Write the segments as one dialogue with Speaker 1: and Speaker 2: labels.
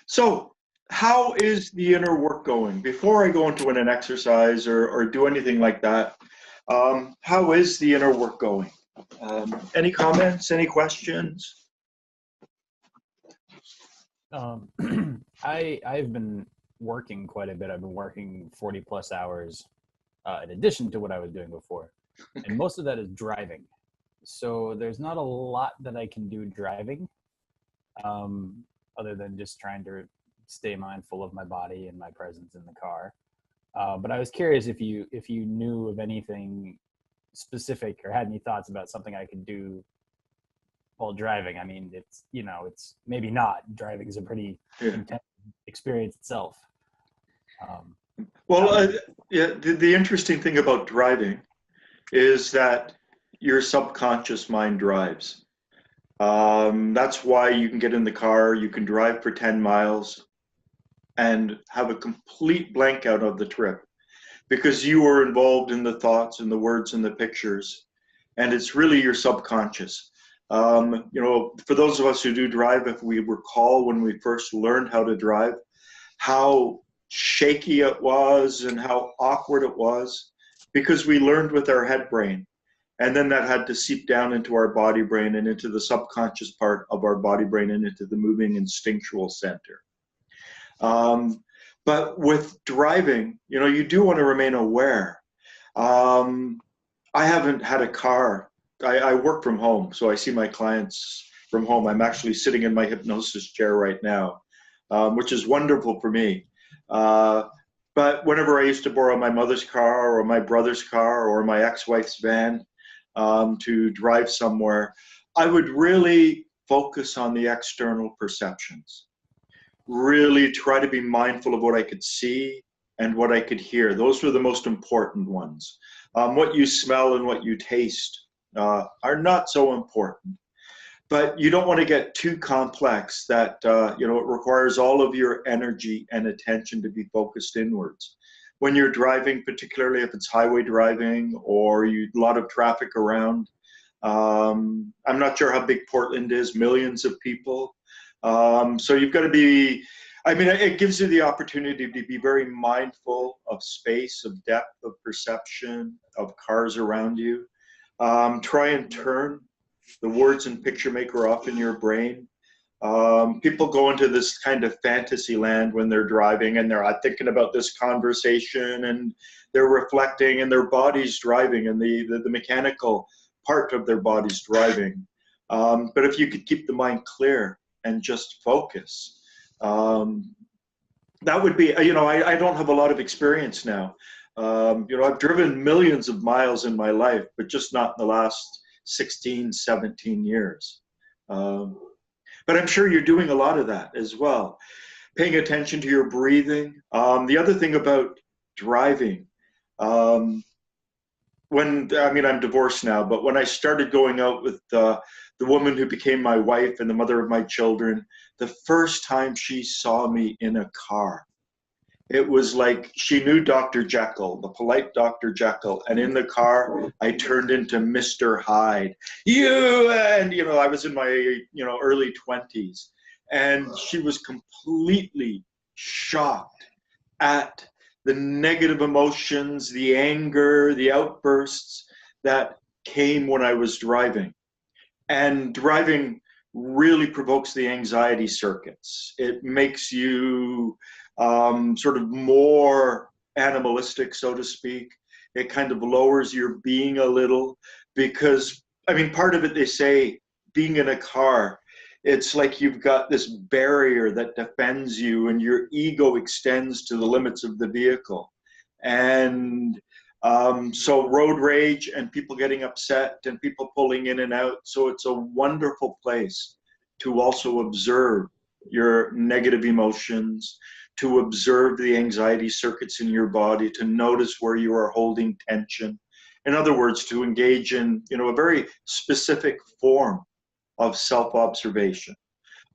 Speaker 1: So, how is the inner work going? Before I go into an exercise or do anything like that, how is the inner work going? Any comments? Any questions?
Speaker 2: Um, I've been working quite a bit. I've been working 40 plus hours in addition to what I was doing before, and most of that is driving. So there's not a lot that I can do driving, other than just trying to stay mindful of my body and my presence in the car. But I was curious if you knew of anything specific or had any thoughts about something I could do while driving. I mean, it's maybe not. Driving is a pretty
Speaker 1: Yeah.
Speaker 2: intense experience itself. Um,
Speaker 1: Well,
Speaker 2: how about
Speaker 1: yeah, the interesting thing about driving is that your subconscious mind drives. That's why you can get in the car, you can drive for 10 miles and have a complete blank out of the trip because you were involved in the thoughts and the words and the pictures. And it's really your subconscious. For those of us who do drive, if we recall when we first learned how to drive, how shaky it was and how awkward it was because we learned with our head brain. And then that had to seep down into our body brain and into the subconscious part of our body brain and into the moving instinctual center. But with driving, you do want to remain aware. Um, I haven't had a car. I work from home, so I see my clients from home. I'm actually sitting in my hypnosis chair right now, which is wonderful for me. Uh, but whenever I used to borrow my mother's car or my brother's car or my ex-wife's van to drive somewhere, I would really focus on the external perceptions. Really try to be mindful of what I could see and what I could hear. Those were the most important ones. What you smell and what you taste are not so important. But you don't want to get too complex that it requires all of your energy and attention to be focused inwards. When you're driving, particularly if it's highway driving or a lot of traffic around, I'm not sure how big Portland is, millions of people. So you've got to be, it gives you the opportunity to be very mindful of space, of depth, of perception, of cars around you. Try and turn the words and picture maker off in your brain. People go into this kind of fantasy land when they're driving and they're thinking about this conversation and they're reflecting and their body's driving and the mechanical part of their body's driving. But if you could keep the mind clear and just focus, that would be, I don't have a lot of experience now. I've driven millions of miles in my life, but just not in the last 16, 17 years. But I'm sure you're doing a lot of that as well. Paying attention to your breathing. The other thing about driving, I'm divorced now, but when I started going out with the woman who became my wife and the mother of my children, the first time she saw me in a car, it was like she knew Dr. Jekyll, the polite Dr. Jekyll, and in the car, I turned into Mr. Hyde. I was in my, early 20s, and she was completely shocked at the negative emotions, the anger, the outbursts that came when I was driving. And driving really provokes the anxiety circuits. It makes you sort of more animalistic, so to speak. It kind of lowers your being a little because, part of it, they say, being in a car, it's like you've got this barrier that defends you and your ego extends to the limits of the vehicle. And so road rage and people getting upset and people pulling in and out. So it's a wonderful place to also observe your negative emotions, to observe the anxiety circuits in your body, to notice where you are holding tension. In other words, to engage in, a very specific form of self-observation,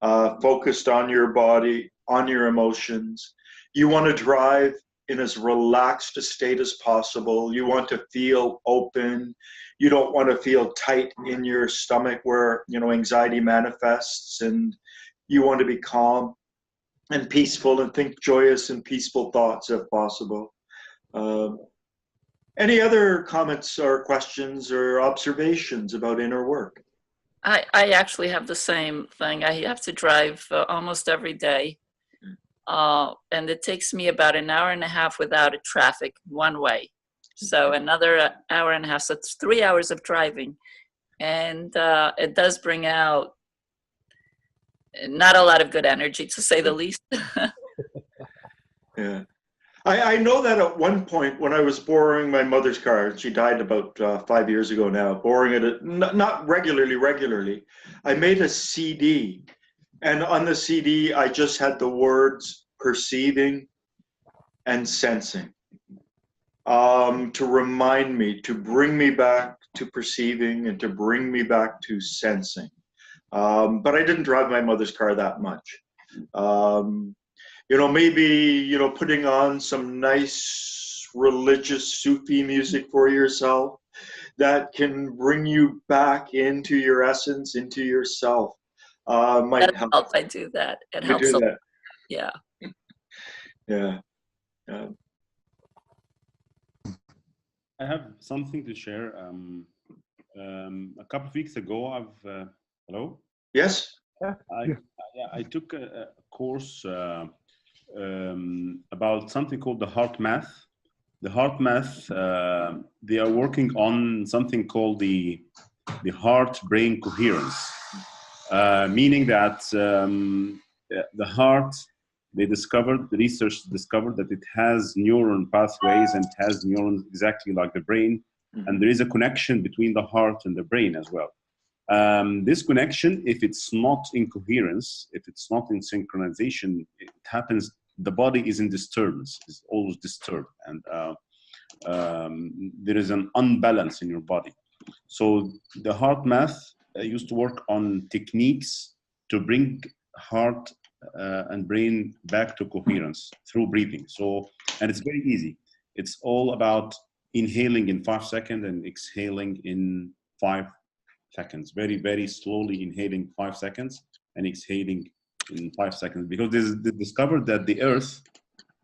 Speaker 1: focused on your body, on your emotions. You want to drive in as relaxed a state as possible. You want to feel open. You don't want to feel tight in your stomach where, anxiety manifests, and you want to be calm. and peaceful, and think joyous and peaceful thoughts if possible. Um, any other comments or questions or observations about inner work?
Speaker 3: I actually have the same thing. I have to drive almost every day. And it takes me about an hour and a half without a traffic one way. So another hour and a half. So it's 3 hours of driving. And it does bring out not a lot of good energy, to say the least.
Speaker 1: Yeah. I know that at one point when I was borrowing my mother's car, she died about 5 years ago now, borrowing it, not regularly, I made a CD. And on the CD, I just had the words perceiving and sensing, to remind me, to bring me back to perceiving and to bring me back to sensing. But I didn't drive my mother's car that much. Maybe, putting on some nice religious Sufi music for yourself that can bring you back into your essence, into yourself. Might help.
Speaker 3: I do that. It
Speaker 1: You
Speaker 3: helps.
Speaker 1: do that.
Speaker 3: Yeah.
Speaker 1: Yeah.
Speaker 4: I have something to share. A couple of weeks ago, hello?
Speaker 1: Yes?
Speaker 4: I took a course about something called the heart math. The heart math, they are working on something called the heart-brain coherence, meaning that the heart, the research discovered that it has neuron pathways and has neurons exactly like the brain. Mm-hmm. And there is a connection between the heart and the brain as well. This connection, if it's not in coherence, if it's not in synchronization, it happens, the body is in disturbance, it's always disturbed. And there is an unbalance in your body. So the heart math used to work on techniques to bring heart and brain back to coherence through breathing. And it's very easy. It's all about inhaling in 5 seconds and exhaling in 5 seconds. Very, very slowly inhaling 5 seconds and exhaling in 5 seconds. Because they discovered that the earth,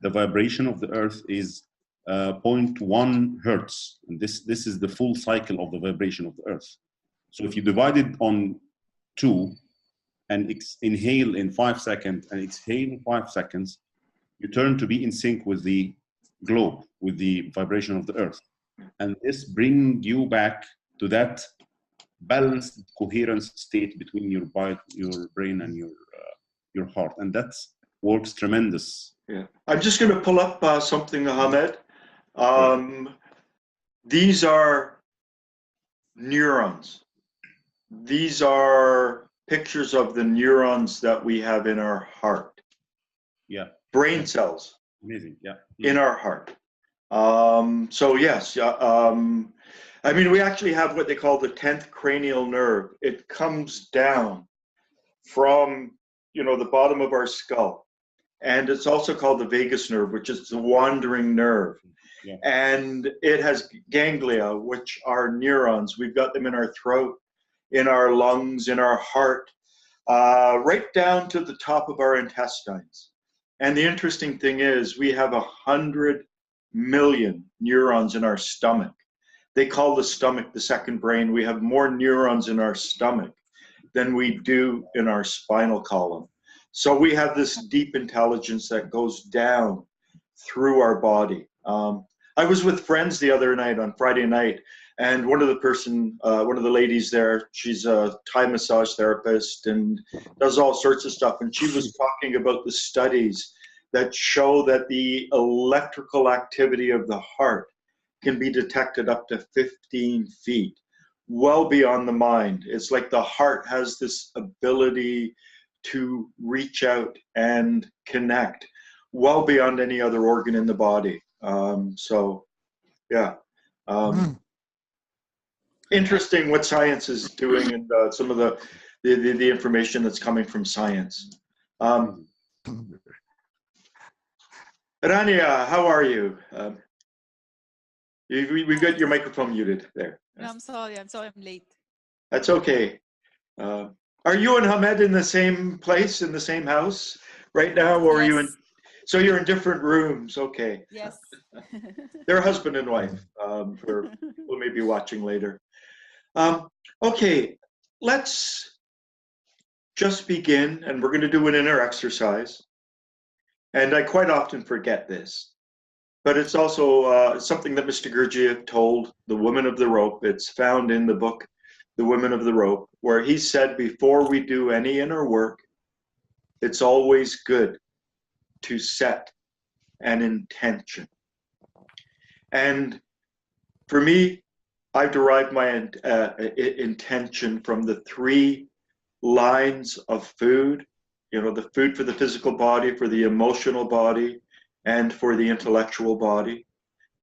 Speaker 4: the vibration of the earth is 0.1 hertz. And this is the full cycle of the vibration of the earth. So if you divide it on 2, and inhale in 5 seconds and exhale in 5 seconds, you turn to be in sync with the globe, with the vibration of the earth. And this brings you back to that balanced coherence state between your brain and your heart. And that works tremendous.
Speaker 1: Yeah. I'm just going to pull up something, Ahmed. These are neurons. These are pictures of the neurons that we have in our heart.
Speaker 4: Yeah.
Speaker 1: Brain cells.
Speaker 4: Amazing. Yeah.
Speaker 1: In our heart. So yes, we actually have what they call the 10th cranial nerve. It comes down from, the bottom of our skull. And it's also called the vagus nerve, which is the wandering nerve. Yeah. And it has ganglia, which are neurons. We've got them in our throat, in our lungs, in our heart, right down to the top of our intestines. And the interesting thing is we have 100 million neurons in our stomach. They call the stomach the second brain. We have more neurons in our stomach than we do in our spinal column. So we have this deep intelligence that goes down through our body. I was with friends the other night on Friday night, and one of the ladies there, she's a Thai massage therapist and does all sorts of stuff. And she was talking about the studies that show that the electrical activity of the heart can be detected up to 15 feet, well beyond the mind. It's like the heart has this ability to reach out and connect well beyond any other organ in the body. Interesting what science is doing and some of the information that's coming from science. Rania, how are you? We've got your microphone muted there.
Speaker 5: No, I'm sorry I'm late.
Speaker 1: That's okay. Are you and Hamed in the same place, in the same house? right now, or are you in?
Speaker 5: Yes.
Speaker 1: So you're in different rooms. Okay.
Speaker 5: Yes.
Speaker 1: They're husband and wife. For who may be watching later. Okay, let's just begin, and we're going to do an inner exercise. And I quite often forget this, but it's also something that Mr. Gurdjieff told the women of the rope. It's found in the book, The Women of the Rope, where he said, before we do any inner work, it's always good to set an intention. And for me, I've derived my intention from the 3 lines of food, the food for the physical body, for the emotional body, and for the intellectual body.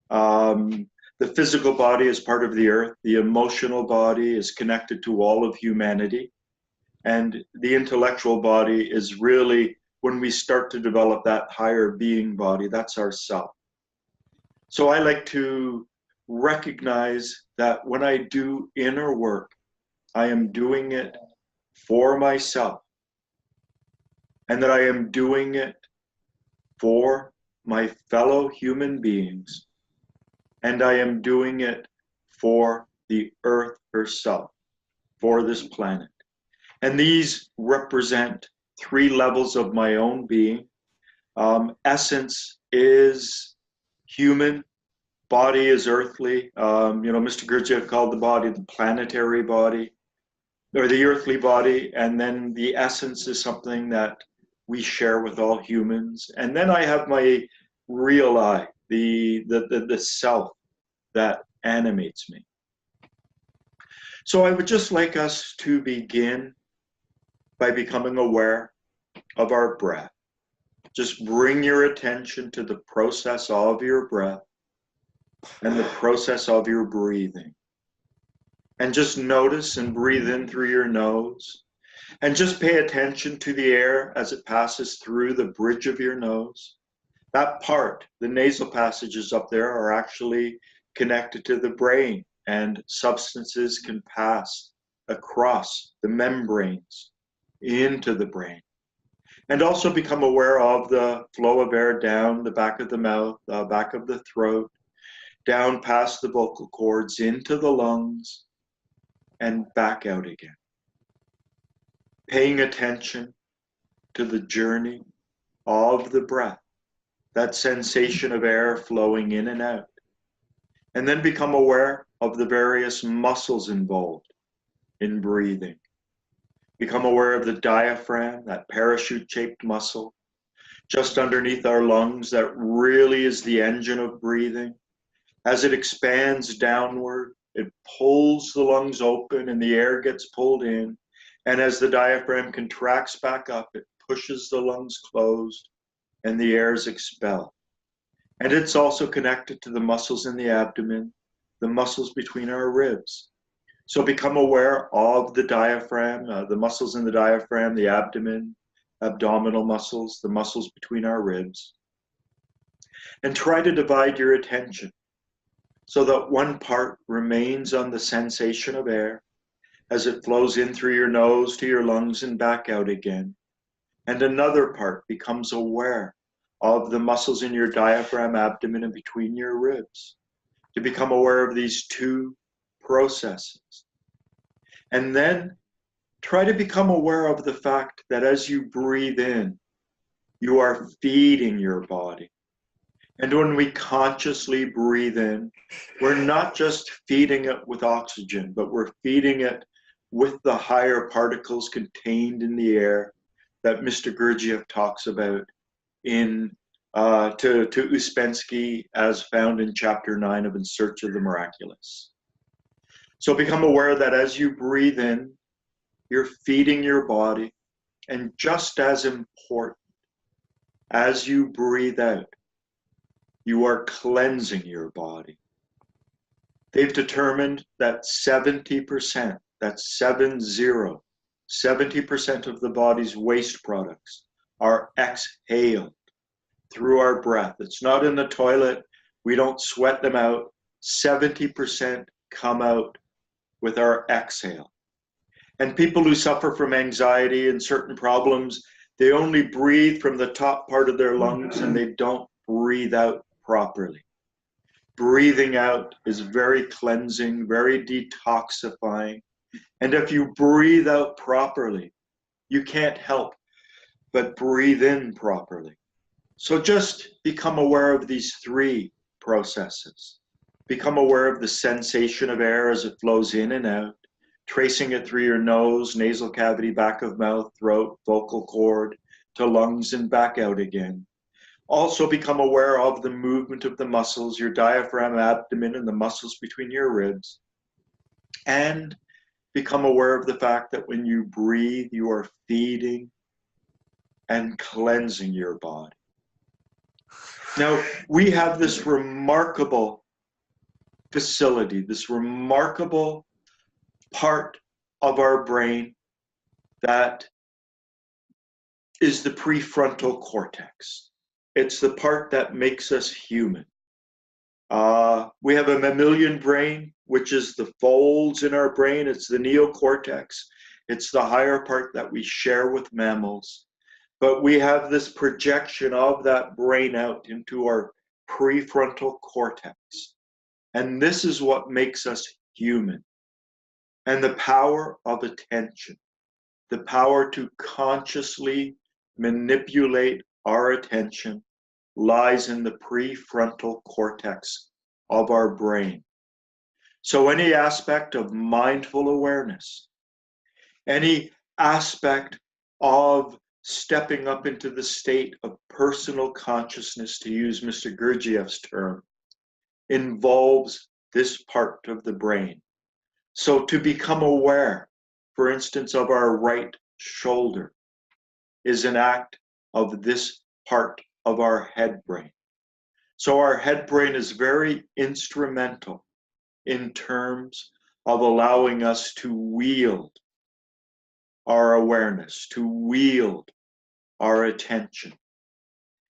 Speaker 1: The physical body is part of the earth. The emotional body is connected to all of humanity. And the intellectual body is really when we start to develop that higher being body, that's our self. So I like to recognize that when I do inner work, I am doing it for myself, and that I am doing it for my fellow human beings, and I am doing it for the earth herself, for this planet. And these represent 3 levels of my own being. Essence is human, body is earthly. Mr. Gurdjieff called the body the planetary body, or the earthly body, and then the essence is something that we share with all humans. And then I have my real I, the self that animates me. So I would just like us to begin by becoming aware of our breath. Just bring your attention to the process of your breath and the process of your breathing. And just notice and breathe in through your nose. And just pay attention to the air as it passes through the bridge of your nose. That part, the nasal passages up there, are actually connected to the brain, and substances can pass across the membranes into the brain. And also become aware of the flow of air down the back of the mouth, back of the throat, down past the vocal cords, into the lungs, and back out again. Paying attention to the journey of the breath, that sensation of air flowing in and out. And then become aware of the various muscles involved in breathing. Become aware of the diaphragm, that parachute-shaped muscle, just underneath our lungs, that really is the engine of breathing. As it expands downward, it pulls the lungs open and the air gets pulled in. And as the diaphragm contracts back up, it pushes the lungs closed and the air is expelled. And it's also connected to the muscles in the abdomen, the muscles between our ribs. So become aware of the diaphragm, the muscles in the diaphragm, the abdomen, abdominal muscles, the muscles between our ribs. And try to divide your attention so that one part remains on the sensation of air as it flows in through your nose to your lungs and back out again. And another part becomes aware of the muscles in your diaphragm, abdomen, and between your ribs, to become aware of these 2 processes. And then try to become aware of the fact that as you breathe in, you are feeding your body. And when we consciously breathe in, we're not just feeding it with oxygen, but we're feeding it with the higher particles contained in the air that Mr. Gurdjieff talks about to Uspensky, as found in chapter 9 of In Search of the Miraculous. So become aware that as you breathe in, you're feeding your body, and just as important, as you breathe out, you are cleansing your body. They've determined that 70%, that's 70% of the body's waste products are exhaled through our breath. It's not in the toilet. We don't sweat them out. 70% come out with our exhale. And people who suffer from anxiety and certain problems, They only breathe from the top part of their lungs and they don't breathe out properly. Breathing out is very cleansing, very detoxifying. And if you breathe out properly, you can't help but breathe in properly. So just become aware of these three processes. Become aware of the sensation of air as it flows in and out, tracing it through your nose, nasal cavity, back of mouth, throat, vocal cord, to lungs and back out again. Also become aware of the movement of the muscles, your diaphragm, abdomen, and the muscles between your ribs. And become aware of the fact that when you breathe, you are feeding and cleansing your body. Now, we have this remarkable facility, this remarkable part of our brain that is the prefrontal cortex. It's the part that makes us human. We have a mammalian brain, which is the folds in our brain. It's the neocortex. It's the higher part that we share with mammals. But we have this projection of that brain out into our prefrontal cortex. And this is what makes us human. And the power of attention, the power to consciously manipulate our attention, lies in the prefrontal cortex of our brain. So any aspect of mindful awareness, any aspect of stepping up into the state of personal consciousness, to use Mr. Gurdjieff's term, involves this part of the brain. So to become aware, for instance, of our right shoulder is an act of this part of our head brain. So our head brain is very instrumental in terms of allowing us to wield our awareness, to wield our attention.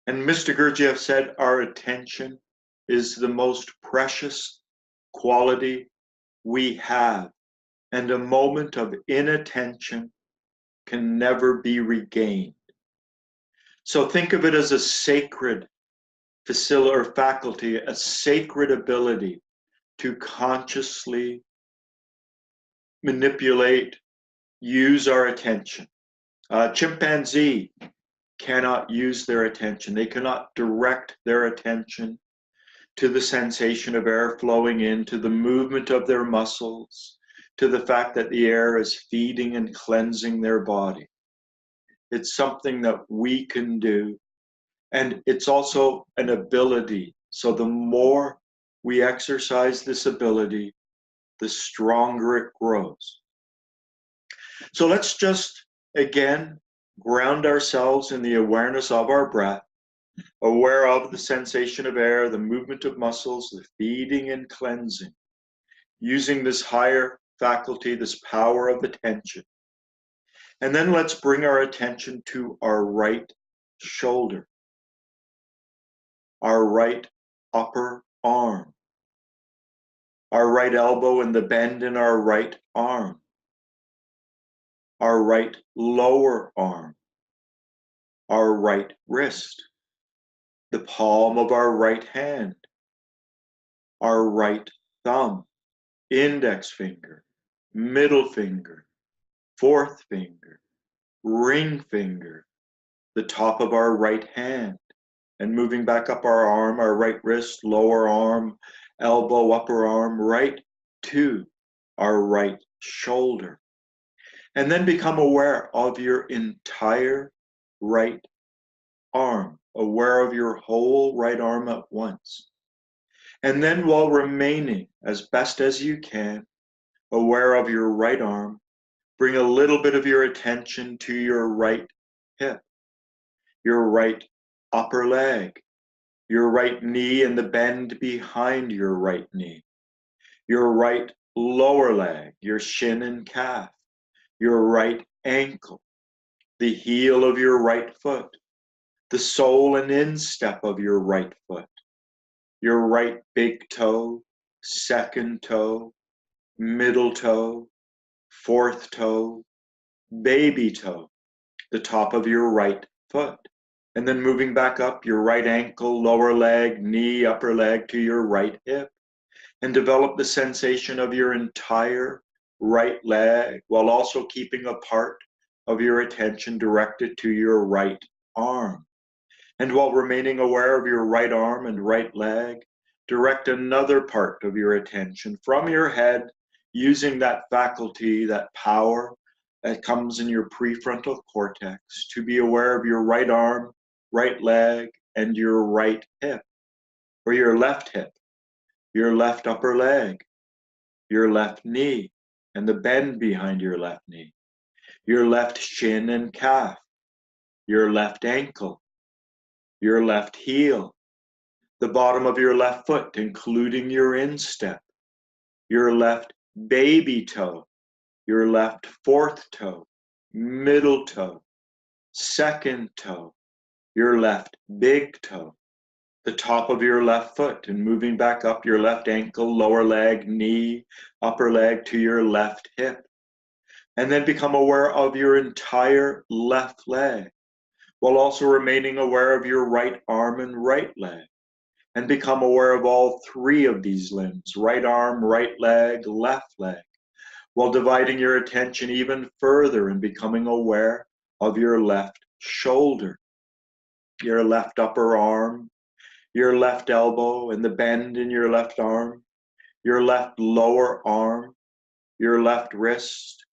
Speaker 1: And Mr. Gurdjieff said our attention is the most precious quality we have, and a moment of inattention can never be regained. So think of it as a sacred facility or faculty, a sacred ability to consciously manipulate, use our attention. Chimpanzee cannot use their attention. They cannot direct their attention to the sensation of air flowing in, to the movement of their muscles, to the fact that the air is feeding and cleansing their body. It's something that we can do. And it's also an ability. So the more we exercise this ability, the stronger it grows. So let's just, again, ground ourselves in the awareness of our breath, aware of the sensation of air, the movement of muscles, the feeding and cleansing, using this higher faculty, this power of attention. And then let's bring our attention to our right shoulder, our right upper arm, our right elbow and the bend in our right arm, our right lower arm, our right wrist, the palm of our right hand, our right thumb, index finger, middle finger, fourth finger, ring finger, the top of our right hand, and moving back up our arm, our right wrist, lower arm, elbow, upper arm, right to our right shoulder. And then become aware of your entire right arm, aware of your whole right arm at once. And then while remaining as best as you can, aware of your right arm, bring a little bit of your attention to your right hip, your right upper leg, your right knee and the bend behind your right knee, your right lower leg, your shin and calf, your right ankle, the heel of your right foot, the sole and instep of your right foot, your right big toe, second toe, middle toe, fourth toe, baby toe, the top of your right foot. And then moving back up your right ankle, lower leg, knee, upper leg to your right hip. And develop the sensation of your entire right leg while also keeping a part of your attention directed to your right arm. And while remaining aware of your right arm and right leg, direct another part of your attention from your head using that faculty, that power that comes in your prefrontal cortex to be aware of your right arm, right leg, and your right hip, or your left hip, your left upper leg, your left knee, and the bend behind your left knee, your left shin and calf, your left ankle, your left heel, the bottom of your left foot, including your instep, your left baby toe, your left fourth toe, middle toe, second toe, your left big toe, the top of your left foot, and moving back up your left ankle, lower leg, knee, upper leg to your left hip. And then become aware of your entire left leg, while also remaining aware of your right arm and right leg. And become aware of all three of these limbs, right arm, right leg, left leg, while dividing your attention even further and becoming aware of your left shoulder, your left upper arm, your left elbow and the bend in your left arm, your left lower arm, your left wrist,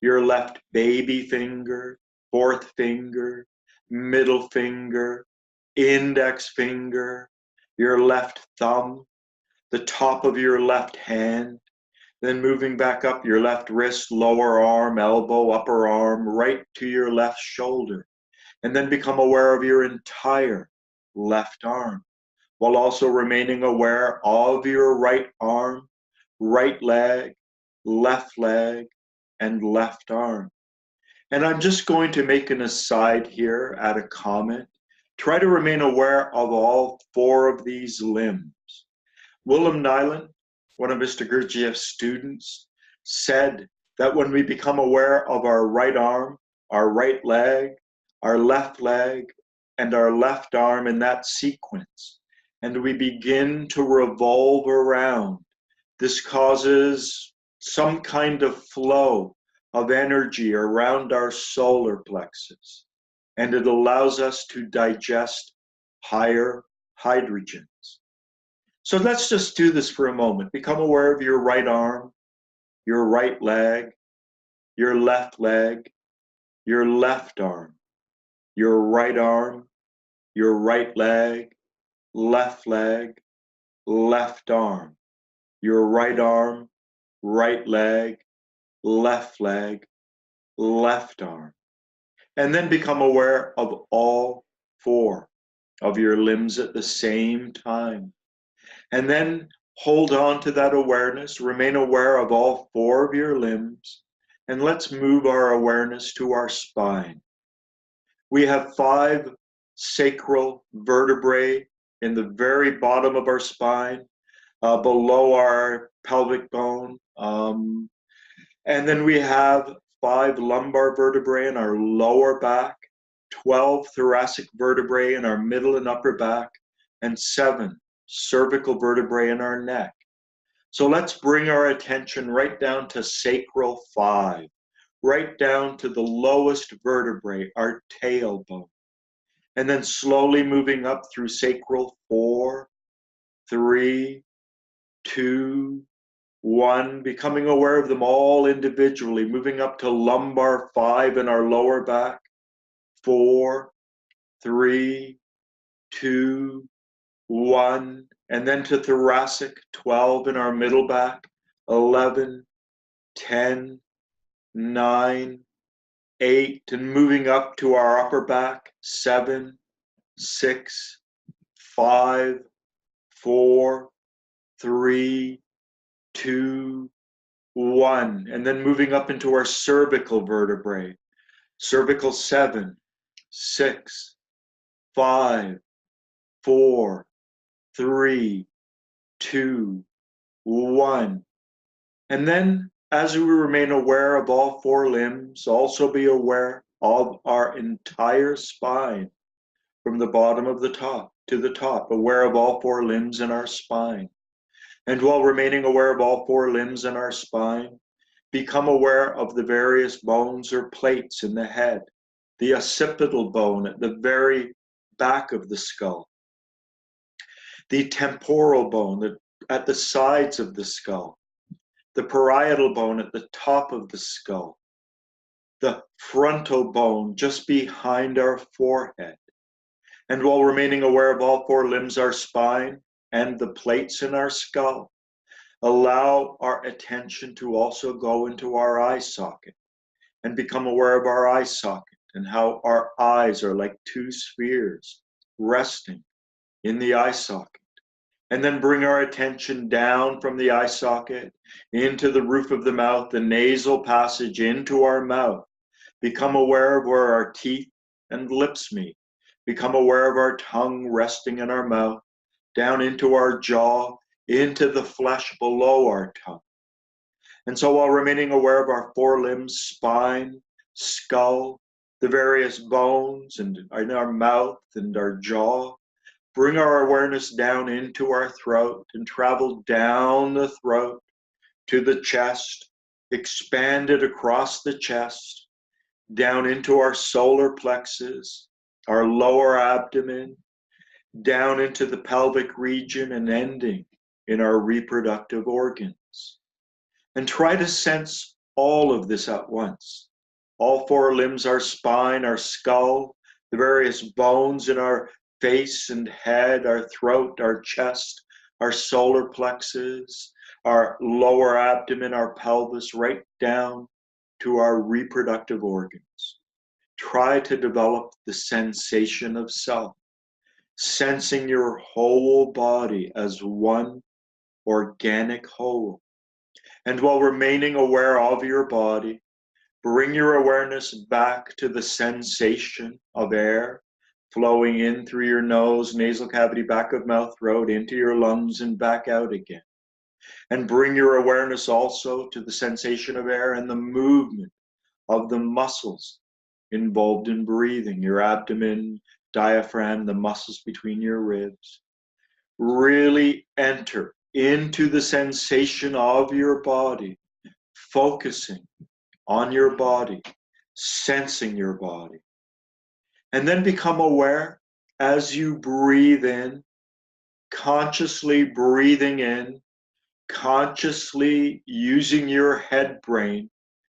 Speaker 1: your left baby finger, fourth finger, middle finger, index finger, your left thumb, the top of your left hand, then moving back up your left wrist, lower arm, elbow, upper arm, right to your left shoulder, and then become aware of your entire left arm, while also remaining aware of your right arm, right leg, and left arm. And I'm just going to make an aside here, add a comment. Try to remain aware of all four of these limbs. Willem Nyland, one of Mr. Gurdjieff's students, said that when we become aware of our right arm, our right leg, our left leg, and our left arm in that sequence, and we begin to revolve around, this causes some kind of flow of energy around our solar plexus, and it allows us to digest higher hydrogens. So let's just do this for a moment. Become aware of your right arm, your right leg, your left leg, your left arm, your right arm, your right leg, left arm, your right arm, right leg, left arm. And then become aware of all four of your limbs at the same time. And then hold on to that awareness, remain aware of all four of your limbs, and let's move our awareness to our spine. We have 5 sacral vertebrae in the very bottom of our spine, below our pelvic bone. And then we have 5 lumbar vertebrae in our lower back, 12 thoracic vertebrae in our middle and upper back, and 7 cervical vertebrae in our neck. So let's bring our attention right down to sacral 5, right down to the lowest vertebrae, our tailbone. And then slowly moving up through sacral 4, 3, 2, 1, becoming aware of them all individually, moving up to lumbar 5 in our lower back, 4, 3, 2, 1, and then to thoracic 12 in our middle back, 11, 10, 9, 8, and moving up to our upper back, 7, 6, 5, 4, 3, 2, 1, and then moving up into our cervical vertebrae, cervical 7, 6, 5, 4, 3, 2, 1. And then as we remain aware of all 4 limbs, also be aware of our entire spine, from the bottom of the top to the top, aware of all four limbs in our spine. And while remaining aware of all four limbs in our spine, become aware of the various bones or plates in the head, the occipital bone at the very back of the skull, the temporal bone at the sides of the skull, the parietal bone at the top of the skull, the frontal bone just behind our forehead. And while remaining aware of all four limbs, our spine, and the plates in our skull, allow our attention to also go into our eye socket and become aware of our eye socket and how our eyes are like two spheres resting in the eye socket. And then bring our attention down from the eye socket into the roof of the mouth, the nasal passage into our mouth. Become aware of where our teeth and lips meet. Become aware of our tongue resting in our mouth, down into our jaw, into the flesh below our tongue. And so while remaining aware of our four limbs, spine, skull, the various bones and in our mouth and our jaw, bring our awareness down into our throat and travel down the throat to the chest, expand it across the chest, down into our solar plexus, our lower abdomen, down into the pelvic region and ending in our reproductive organs. And try to sense all of this at once. All four limbs, our spine, our skull, the various bones in our face and head, our throat, our chest, our solar plexus, our lower abdomen, our pelvis, right down to our reproductive organs. Try to develop the sensation of self, sensing your whole body as one organic whole. And while remaining aware of your body, bring your awareness back to the sensation of air flowing in through your nose, nasal cavity, back of mouth, throat, into your lungs and back out again. And bring your awareness also to the sensation of air and the movement of the muscles involved in breathing, your abdomen, diaphragm, the muscles between your ribs. Really enter into the sensation of your body, focusing on your body, sensing your body. And then become aware as you breathe in, consciously breathing in, consciously using your head brain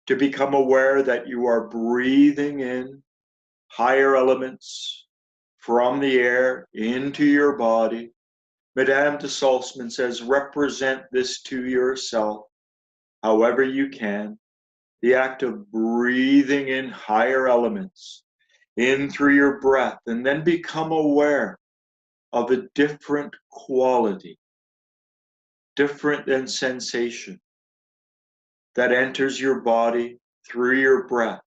Speaker 1: to become aware that you are breathing in higher elements from the air into your body. Madame de Salzman says, represent this to yourself however you can, the act of breathing in higher elements in through your breath, and then become aware of a different quality, different than sensation, that enters your body through your breath.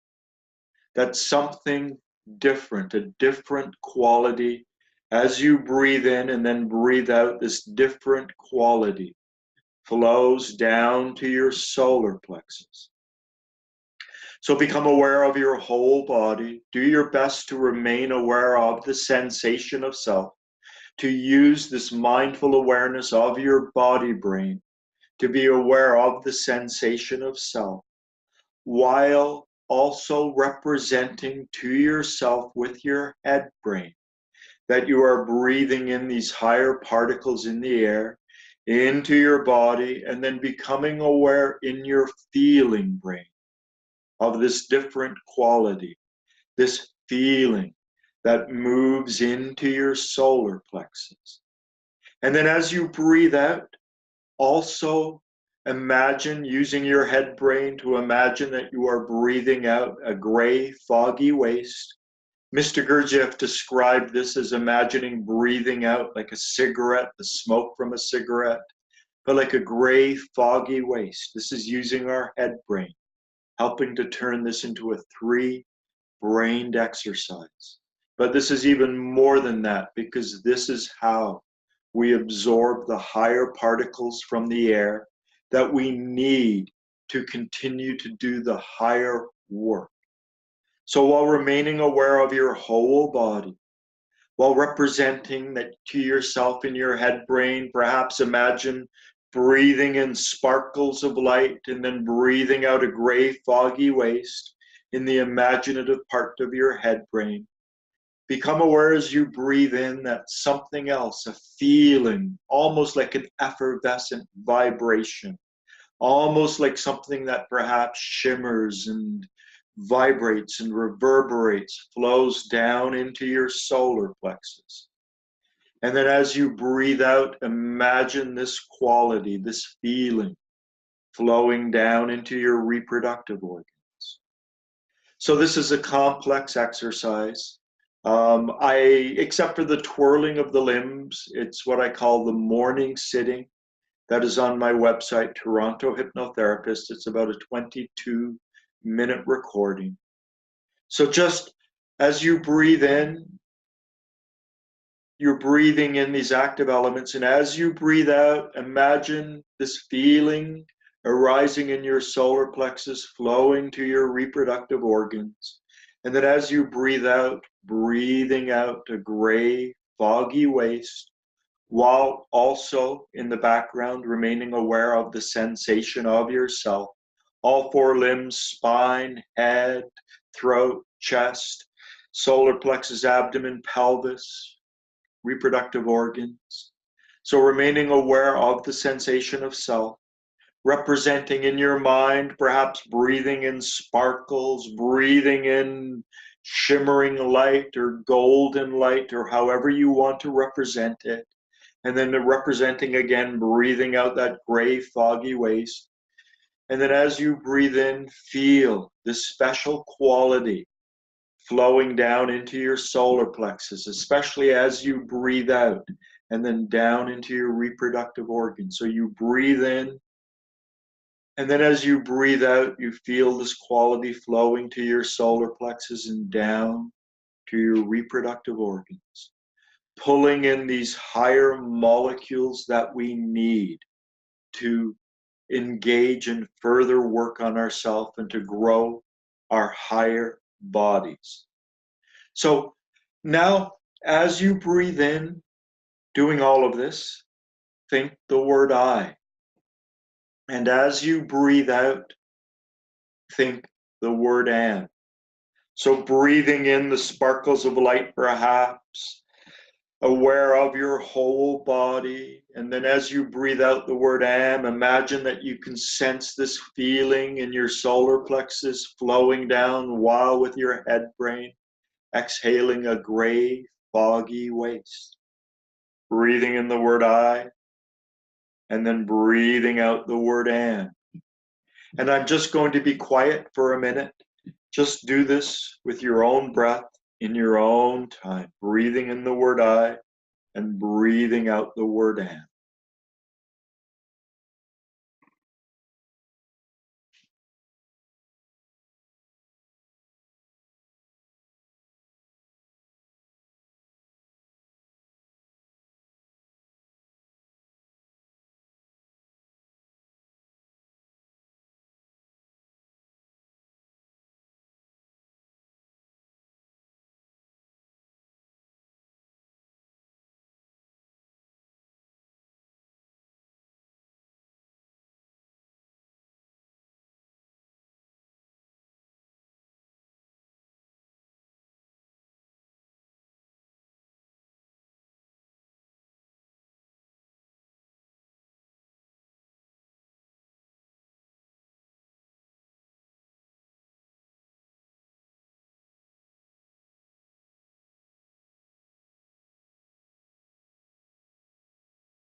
Speaker 1: That's something different, a different quality. As you breathe in and then breathe out, this different quality flows down to your solar plexus. So become aware of your whole body. Do your best to remain aware of the sensation of self, to use this mindful awareness of your body brain to be aware of the sensation of self, while also representing to yourself with your head brain that you are breathing in these higher particles in the air into your body, and then becoming aware in your feeling brain of this different quality, this feeling that moves into your solar plexus. And then as you breathe out, also imagine, using your head brain to imagine that you are breathing out a gray, foggy waste. Mr. Gurdjieff described this as imagining breathing out like a cigarette, the smoke from a cigarette, but like a gray, foggy waste. This is using our head brain, helping to turn this into a three-brained exercise. But this is even more than that, because this is how we absorb the higher particles from the air that we need to continue to do the higher work. So while remaining aware of your whole body, while representing that to yourself in your head brain, perhaps imagine breathing in sparkles of light and then breathing out a gray, foggy waste in the imaginative part of your head brain. Become aware as you breathe in that something else, a feeling, almost like an effervescent vibration, almost like something that perhaps shimmers and vibrates and reverberates, flows down into your solar plexus. And then as you breathe out, imagine this quality, this feeling flowing down into your reproductive organs. So this is a complex exercise. Except for the twirling of the limbs, it's what I call the morning sitting. That is on my website, Toronto Hypnotherapist. It's about a 22-minute recording. So just as you breathe in, you're breathing in these active elements. And as you breathe out, imagine this feeling arising in your solar plexus, flowing to your reproductive organs. And then as you breathe out, breathing out a gray, foggy waste, while also in the background remaining aware of the sensation of yourself. All four limbs, spine, head, throat, chest, solar plexus, abdomen, pelvis, reproductive organs. So remaining aware of the sensation of self, representing in your mind, perhaps breathing in sparkles, breathing in shimmering light or golden light, or however you want to represent it. And then representing again, breathing out that gray, foggy waste. And then as you breathe in, feel this special quality flowing down into your solar plexus, especially as you breathe out, and then down into your reproductive organs. So you breathe in, and then as you breathe out, you feel this quality flowing to your solar plexus and down to your reproductive organs, pulling in these higher molecules that we need to engage and further work on ourselves and to grow our higher bodies. So now, as you breathe in, doing all of this, think the word I. And as you breathe out, think the word am. So breathing in the sparkles of light, perhaps, aware of your whole body. And then as you breathe out the word am, imagine that you can sense this feeling in your solar plexus flowing down while with your head brain, exhaling a gray, foggy waste. Breathing in the word I, and then breathing out the word am. And I'm just going to be quiet for a minute. Just do this with your own breath in your own time, breathing in the word I and breathing out the word am.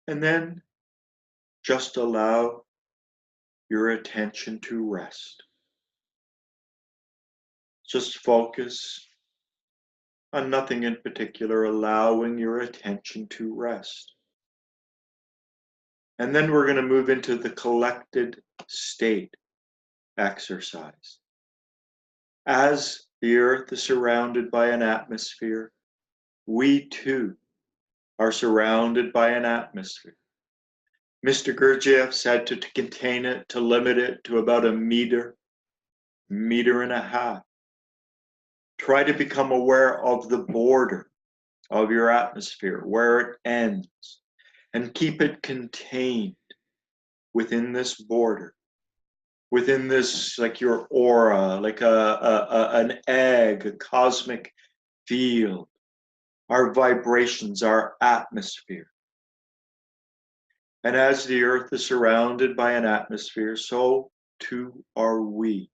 Speaker 1: And then just allow your attention to rest. Just focus on nothing in particular, allowing your attention to rest. And then we're going to move into the collected state exercise. As the earth is surrounded by an atmosphere, we too are surrounded by an atmosphere. Mr. Gurdjieff said to contain it, to limit it to about a meter and a half. Try to become aware of the border of your atmosphere, where it ends, and keep it contained within this border, within this, like your aura, like an egg, a cosmic field, our vibrations, our atmosphere. And as the earth is surrounded by an atmosphere, so too are we.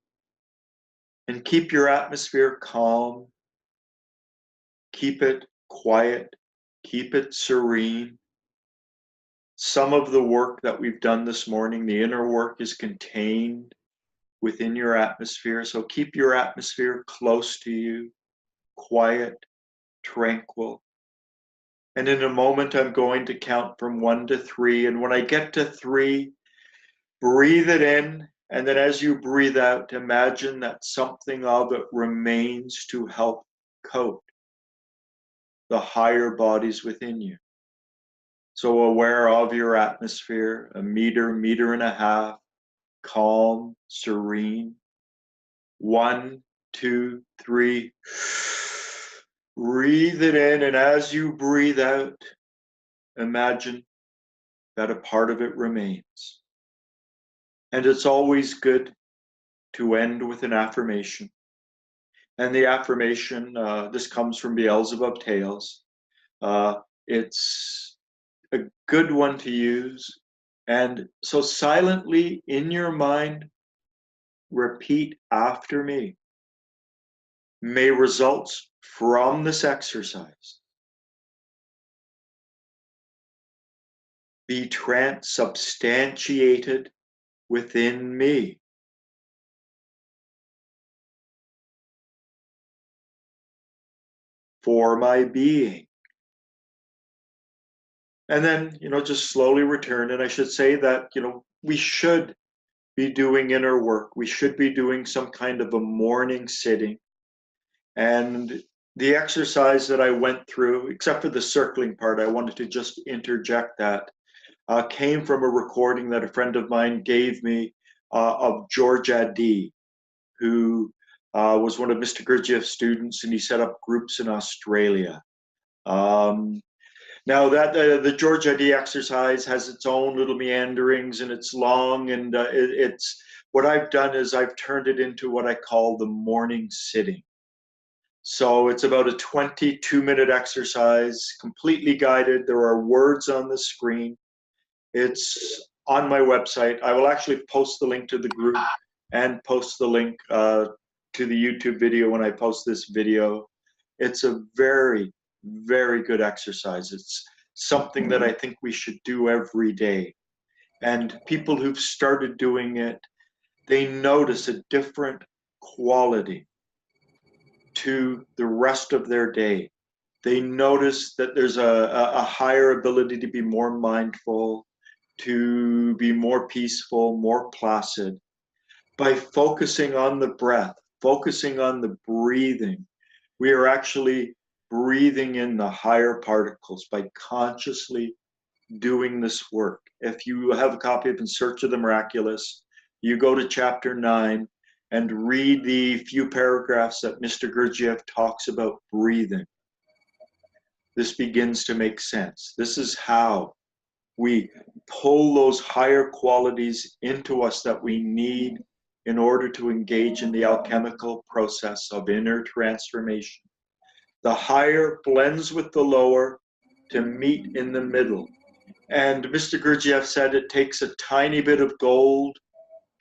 Speaker 1: And keep your atmosphere calm, keep it quiet, keep it serene. Some of the work that we've done this morning, the inner work, is contained within your atmosphere. So keep your atmosphere close to you, quiet, tranquil. And in a moment, I'm going to count from 1 to 3. And when I get to 3, breathe it in. And then as you breathe out, imagine that something of it remains to help coat the higher bodies within you. So aware of your atmosphere, a meter, meter and a half, calm, serene. 1, 2, 3. Breathe it in, and as you breathe out, imagine that a part of it remains. And it's always good to end with an affirmation. And the affirmation, this comes from Beelzebub Tales. It's a good one to use. And so silently in your mind, repeat after me. May results from this exercise be transubstantiated within me. For my being. And then, just slowly return. And I should say that, we should be doing inner work. We should be doing some kind of a morning sitting. And the exercise that I went through, except for the circling part, I wanted to just interject that, came from a recording that a friend of mine gave me of Gurdjieff, who was one of Mr. Gurdjieff's students, and he set up groups in Australia. Now that the Gurdjieff exercise has its own little meanderings, and it's long, and it's what I've done is I've turned it into what I call the morning sitting. So it's about a 22-minute exercise, completely guided. There are words on the screen. It's on my website. I will actually post the link to the group and post the link to the YouTube video when I post this video. It's a very, very good exercise. It's something that I think we should do every day. And people who've started doing it, they notice a different quality to the rest of their day. They notice that there's a higher ability to be more mindful, to be more peaceful, more placid. By focusing on the breath, focusing on the breathing, we are actually breathing in the higher particles by consciously doing this work. If you have a copy of In Search of the Miraculous, you go to chapter 9 and read the few paragraphs that Mr. Gurdjieff talks about breathing. This begins to make sense. This is how we pull those higher qualities into us that we need in order to engage in the alchemical process of inner transformation. The higher blends with the lower to meet in the middle. And Mr. Gurdjieff said it takes a tiny bit of gold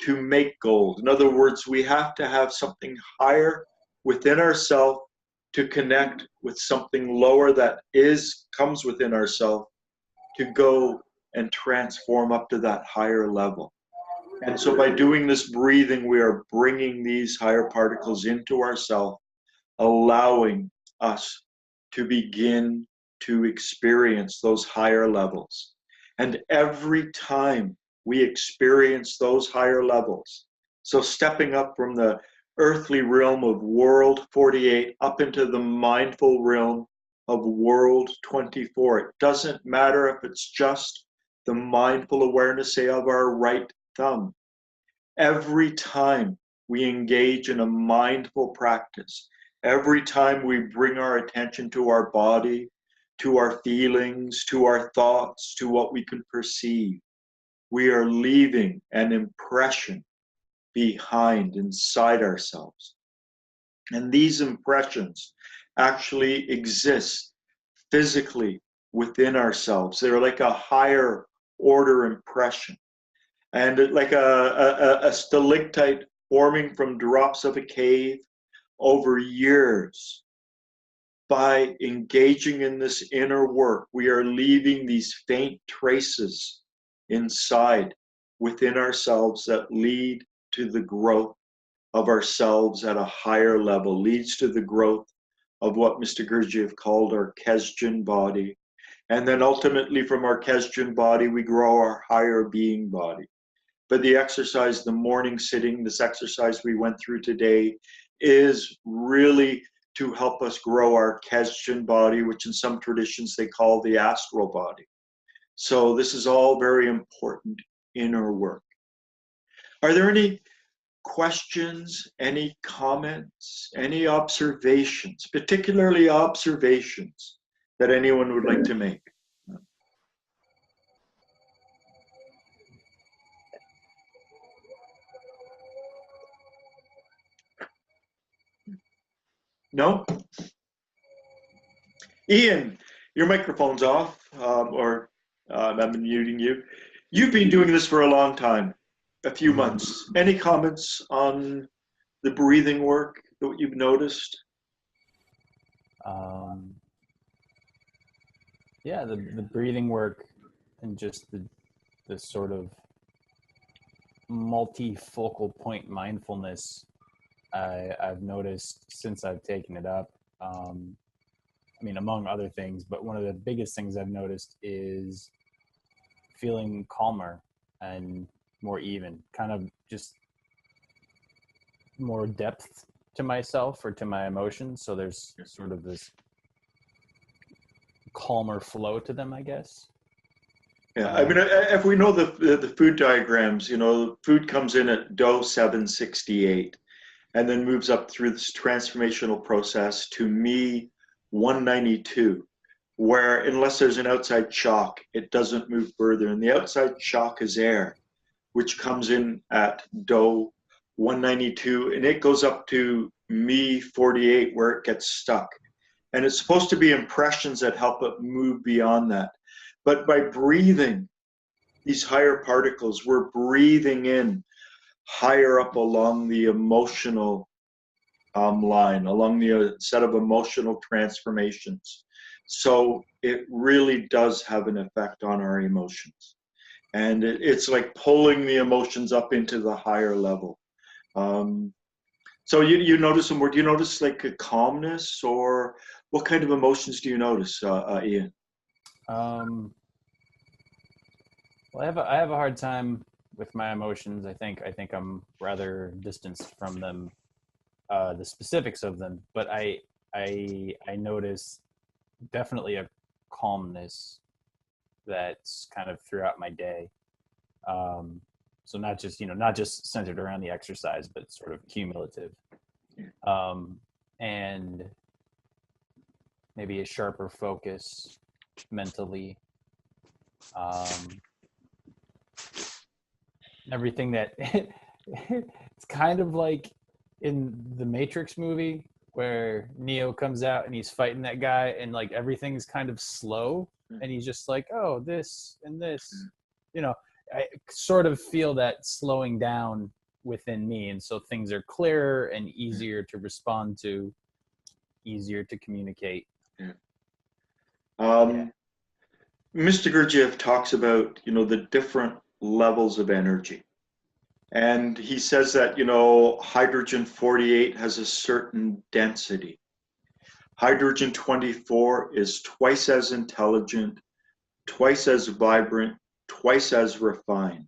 Speaker 1: to make gold. In other words, we have to have something higher within ourselves to connect with something lower that comes within ourselves to go and transform up to that higher level. And so by doing this breathing, we are bringing these higher particles into ourselves, allowing us to begin to experience those higher levels. And every time we experience those higher levels, so stepping up from the earthly realm of world 48 up into the mindful realm of world 24, it doesn't matter if it's just the mindful awareness, say, of our right thumb. Every time we engage in a mindful practice, Every time we bring our attention to our body, to our feelings, to our thoughts, to what we can perceive, we are leaving an impression behind inside ourselves. And these impressions actually exist physically within ourselves. They're like a higher order impression. And like a stalactite forming from drops of a cave over years. By engaging in this inner work, we are leaving these faint traces inside within ourselves that lead to the growth of ourselves at a higher level, leads to the growth of what Mr. Gurdjieff called our Kesdjan body. And then ultimately from our Kesdjan body, we grow our higher being body. But the exercise, the morning sitting, this exercise we went through today, is really to help us grow our Kesdjan body, which in some traditions they call the astral body. So this is all very important inner work. Are there any questions, any comments, any observations, particularly observations that anyone would like to make? No? Ian, your microphone's off, or I'm muting you. You've been doing this for a long time, a few months. Any comments on the breathing work that you've noticed?
Speaker 2: Yeah, the breathing work and just the sort of multifocal point mindfulness I've noticed since I've taken it up. I mean, among other things, but one of the biggest things I've noticed is feeling calmer and more even, kind of just more depth to myself or to my emotions. So there's sort of this calmer flow to them, I guess.
Speaker 1: Yeah, I mean, if we know the food diagrams, you know, food comes in at DO 768 and then moves up through this transformational process to me 192, where unless there's an outside shock, it doesn't move further. And the outside shock is air, which comes in at DO 192, and it goes up to me 48, where it gets stuck. And it's supposed to be impressions that help it move beyond that. But by breathing these higher particles, we're breathing in higher up along the emotional line, along the set of emotional transformations. So it really does have an effect on our emotions. And it's like pulling the emotions up into the higher level. So you notice some more, do you notice like a calmness, or what kind of emotions do you notice, Ian?
Speaker 2: Well, I have a hard time with my emotions. I think I'm rather distanced from them, the specifics of them. But I notice definitely a calmness that's kind of throughout my day. So not just centered around the exercise, but sort of cumulative, and maybe a sharper focus mentally. Everything that it's kind of like in the Matrix movie where Neo comes out and he's fighting that guy, and like everything's kind of slow, and he's just like, oh, this and this, you know. I sort of feel that slowing down within me, and so things are clearer and easier to respond to, easier to communicate.
Speaker 1: Mr. Gurdjieff talks about, you know, the different levels of energy. And he says that, you know, hydrogen 48 has a certain density. Hydrogen 24 is twice as intelligent, twice as vibrant, twice as refined.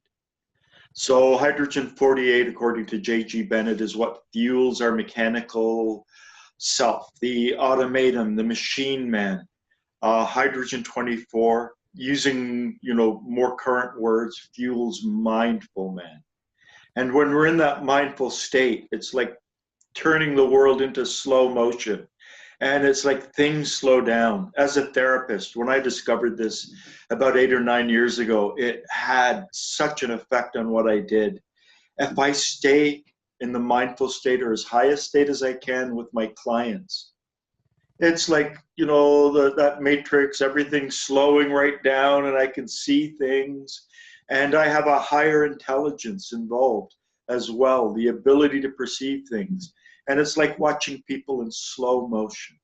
Speaker 1: So hydrogen 48, according to J.G. Bennett, is what fuels our mechanical self, the automaton, the machine man. Hydrogen 24, using, you know, more current words, fuels mindful man. And when we're in that mindful state, it's like turning the world into slow motion. And it's like things slow down. As a therapist, when I discovered this about 8 or 9 years ago, it had such an effect on what I did. If I stay in the mindful state or as high a state as I can with my clients, it's like, you know, that matrix, everything's slowing right down and I can see things. And I have a higher intelligence involved as well, the ability to perceive things. And it's like watching people in slow motion.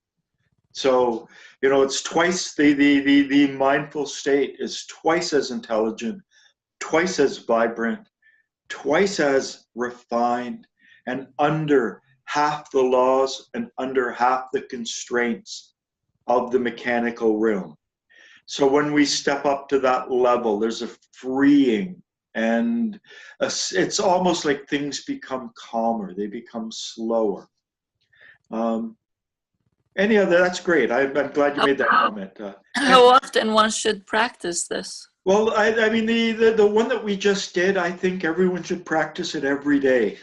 Speaker 1: So, you know, it's twice, the mindful state is twice as intelligent, twice as vibrant, twice as refined, and under half the laws and under half the constraints of the mechanical realm. So when we step up to that level, there's a freeing, and it's almost like things become calmer, they become slower. Any other, that's great. I'm glad you made that comment.
Speaker 3: How often one should practice this?
Speaker 1: Well, I mean, the one that we just did, I think everyone should practice it every day.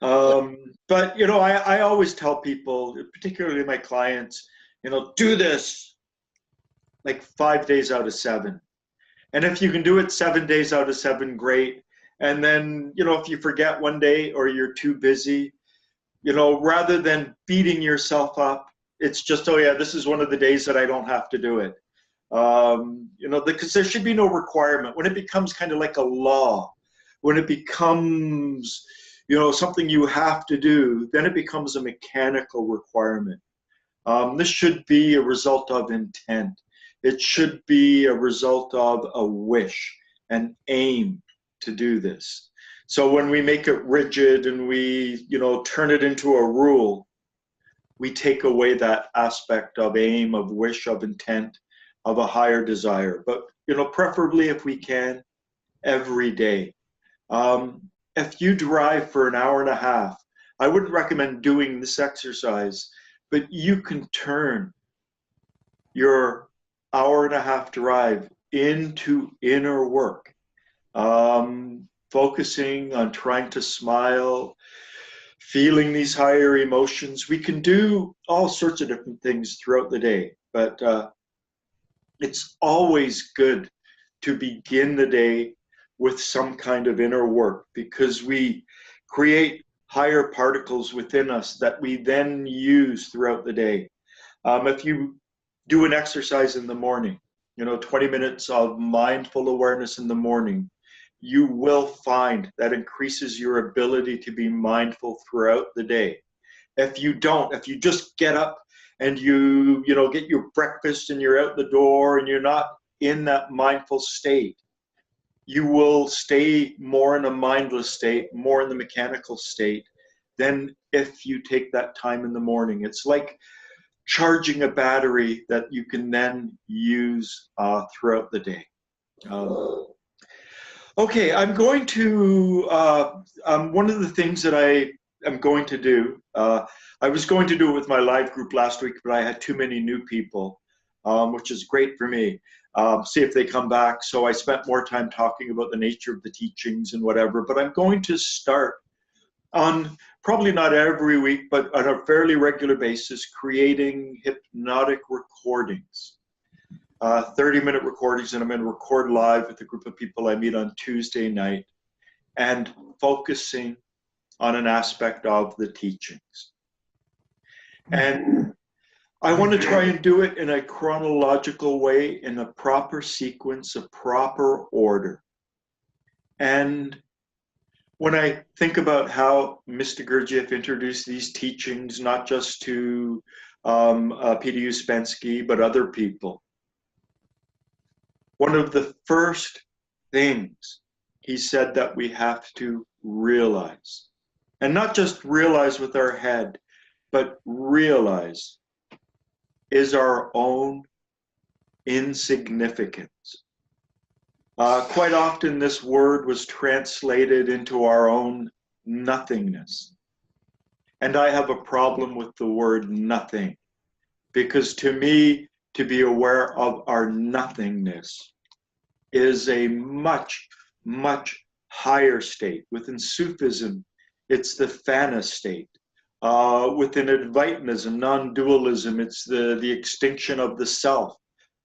Speaker 1: But, you know, I always tell people, particularly my clients, you know, do this like 5 days out of 7. And if you can do it 7 days out of 7, great. And then, you know, if you forget one day or you're too busy, you know, rather than beating yourself up, it's just, oh yeah, this is one of the days that I don't have to do it. You know, because there should be no requirement. When it becomes kind of like a law, when it becomes, you know, something you have to do, then it becomes a mechanical requirement. This should be a result of intent. It should be a result of a wish, an aim to do this. So when we make it rigid and we, you know, turn it into a rule, we take away that aspect of aim, of wish, of intent, of a higher desire. But, you know, preferably if we can, every day. If you drive for an hour and a half, I wouldn't recommend doing this exercise, but you can turn your hour and a half drive into inner work. Focusing on trying to smile, feeling these higher emotions. We can do all sorts of different things throughout the day, but it's always good to begin the day with some kind of inner work, because we create higher particles within us that we then use throughout the day. If you do an exercise in the morning, you know, 20 minutes of mindful awareness in the morning, you will find that increases your ability to be mindful throughout the day. If you don't, if you just get up and you know, get your breakfast and you're out the door and you're not in that mindful state, you will stay more in a mindless state, more in the mechanical state than if you take that time in the morning. It's like charging a battery that you can then use throughout the day. Okay, I'm going to, one of the things that I am going to do, I was going to do it with my live group last week, but I had too many new people, which is great for me. See if they come back. So I spent more time talking about the nature of the teachings and whatever, but I'm going to start on, probably not every week, but on a fairly regular basis, creating hypnotic recordings. 30-minute recordings, and I'm going to record live with a group of people I meet on Tuesday night, and focusing on an aspect of the teachings. And I want to try and do it in a chronological way, in a proper sequence, a proper order. And when I think about how Mr. Gurdjieff introduced these teachings, not just to Peter Uspensky, but other people, one of the first things he said that we have to realize, and not just realize with our head, but realize, is our own insignificance. Quite often this word was translated into our own nothingness. And I have a problem with the word nothing, because to me, to be aware of our nothingness is a much, much higher state. Within Sufism, it's the fana state. Within Advaitanism, non-dualism, it's the extinction of the self.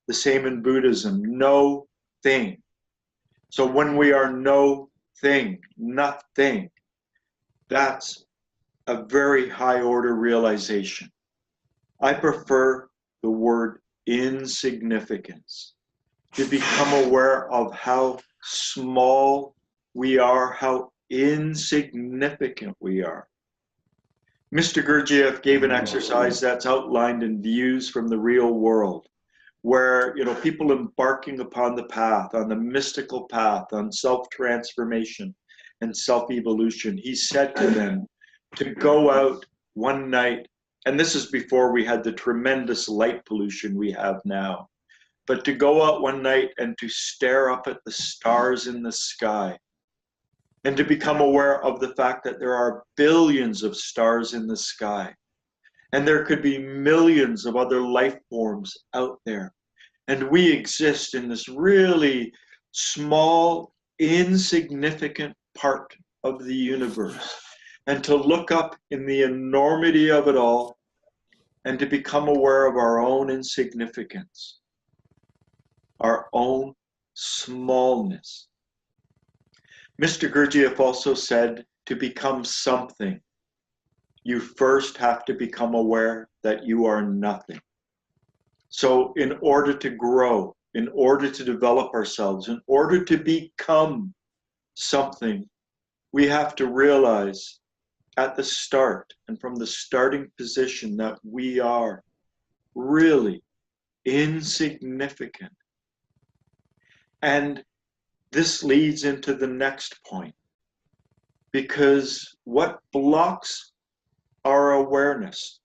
Speaker 1: The same in Buddhism, no thing. So when we are no thing, nothing, that's a very high order realization. I prefer the word insignificance, to become aware of how small we are, how insignificant we are. Mr. Gurdjieff gave an exercise that's outlined in Views from the Real World, where people embarking upon the path, on the mystical path, on self-transformation and self-evolution, he said to them to go out one night, and this is before we had the tremendous light pollution we have now, but to go out one night and to stare up at the stars in the sky, and to become aware of the fact that there are billions of stars in the sky, and there could be millions of other life forms out there. And we exist in this really small, insignificant part of the universe. And to look up in the enormity of it all and to become aware of our own insignificance, our own smallness. Mr. Gurdjieff also said to become something, you first have to become aware that you are nothing. So in order to grow, in order to develop ourselves, in order to become something, we have to realize at the start and from the starting position that we are really insignificant. And this leads into the next point, because what blocks our awareness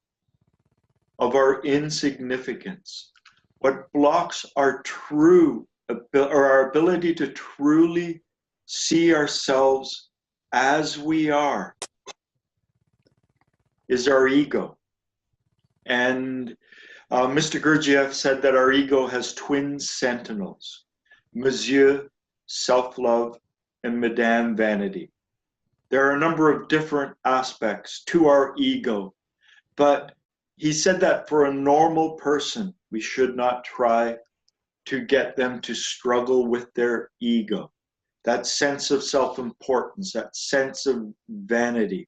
Speaker 1: of our insignificance, what blocks our our ability to truly see ourselves as we are, is our ego. And Mr. Gurdjieff said that our ego has twin sentinels, Monsieur, self-love, and Madame, vanity. There are a number of different aspects to our ego, but he said that for a normal person, we should not try to get them to struggle with their ego, that sense of self-importance, that sense of vanity.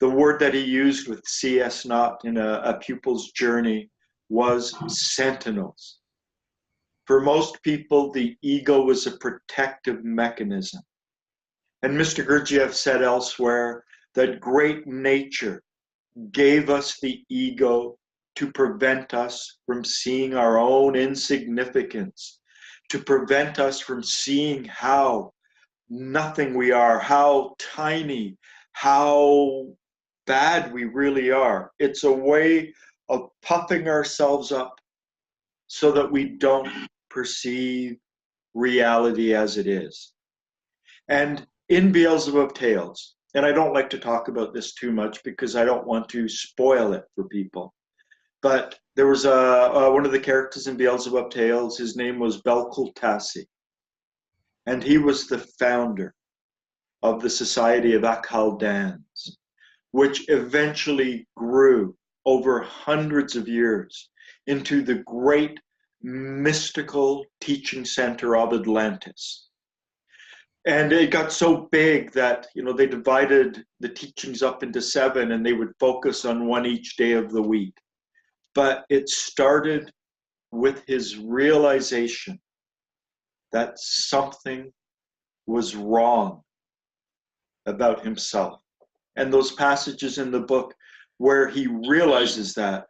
Speaker 1: The word that he used with C.S. Knott in a pupil's journey was sentinels. For most people, the ego is a protective mechanism. And Mr. Gurdjieff said elsewhere that great nature gave us the ego to prevent us from seeing our own insignificance, to prevent us from seeing how nothing we are, how tiny, how bad we really are. It's a way of puffing ourselves up so that we don't perceive reality as it is. And in Beelzebub Tales, and I don't like to talk about this too much because I don't want to spoil it for people, but there was one of the characters in Beelzebub Tales, his name was Belkultasi, and he was the founder of the Society of Akaldans, which eventually grew over hundreds of years into the great mystical teaching center of Atlantis. And it got so big that, they divided the teachings up into 7 and they would focus on one each day of the week. But it started with his realization that something was wrong about himself. And those passages in the book where he realizes that,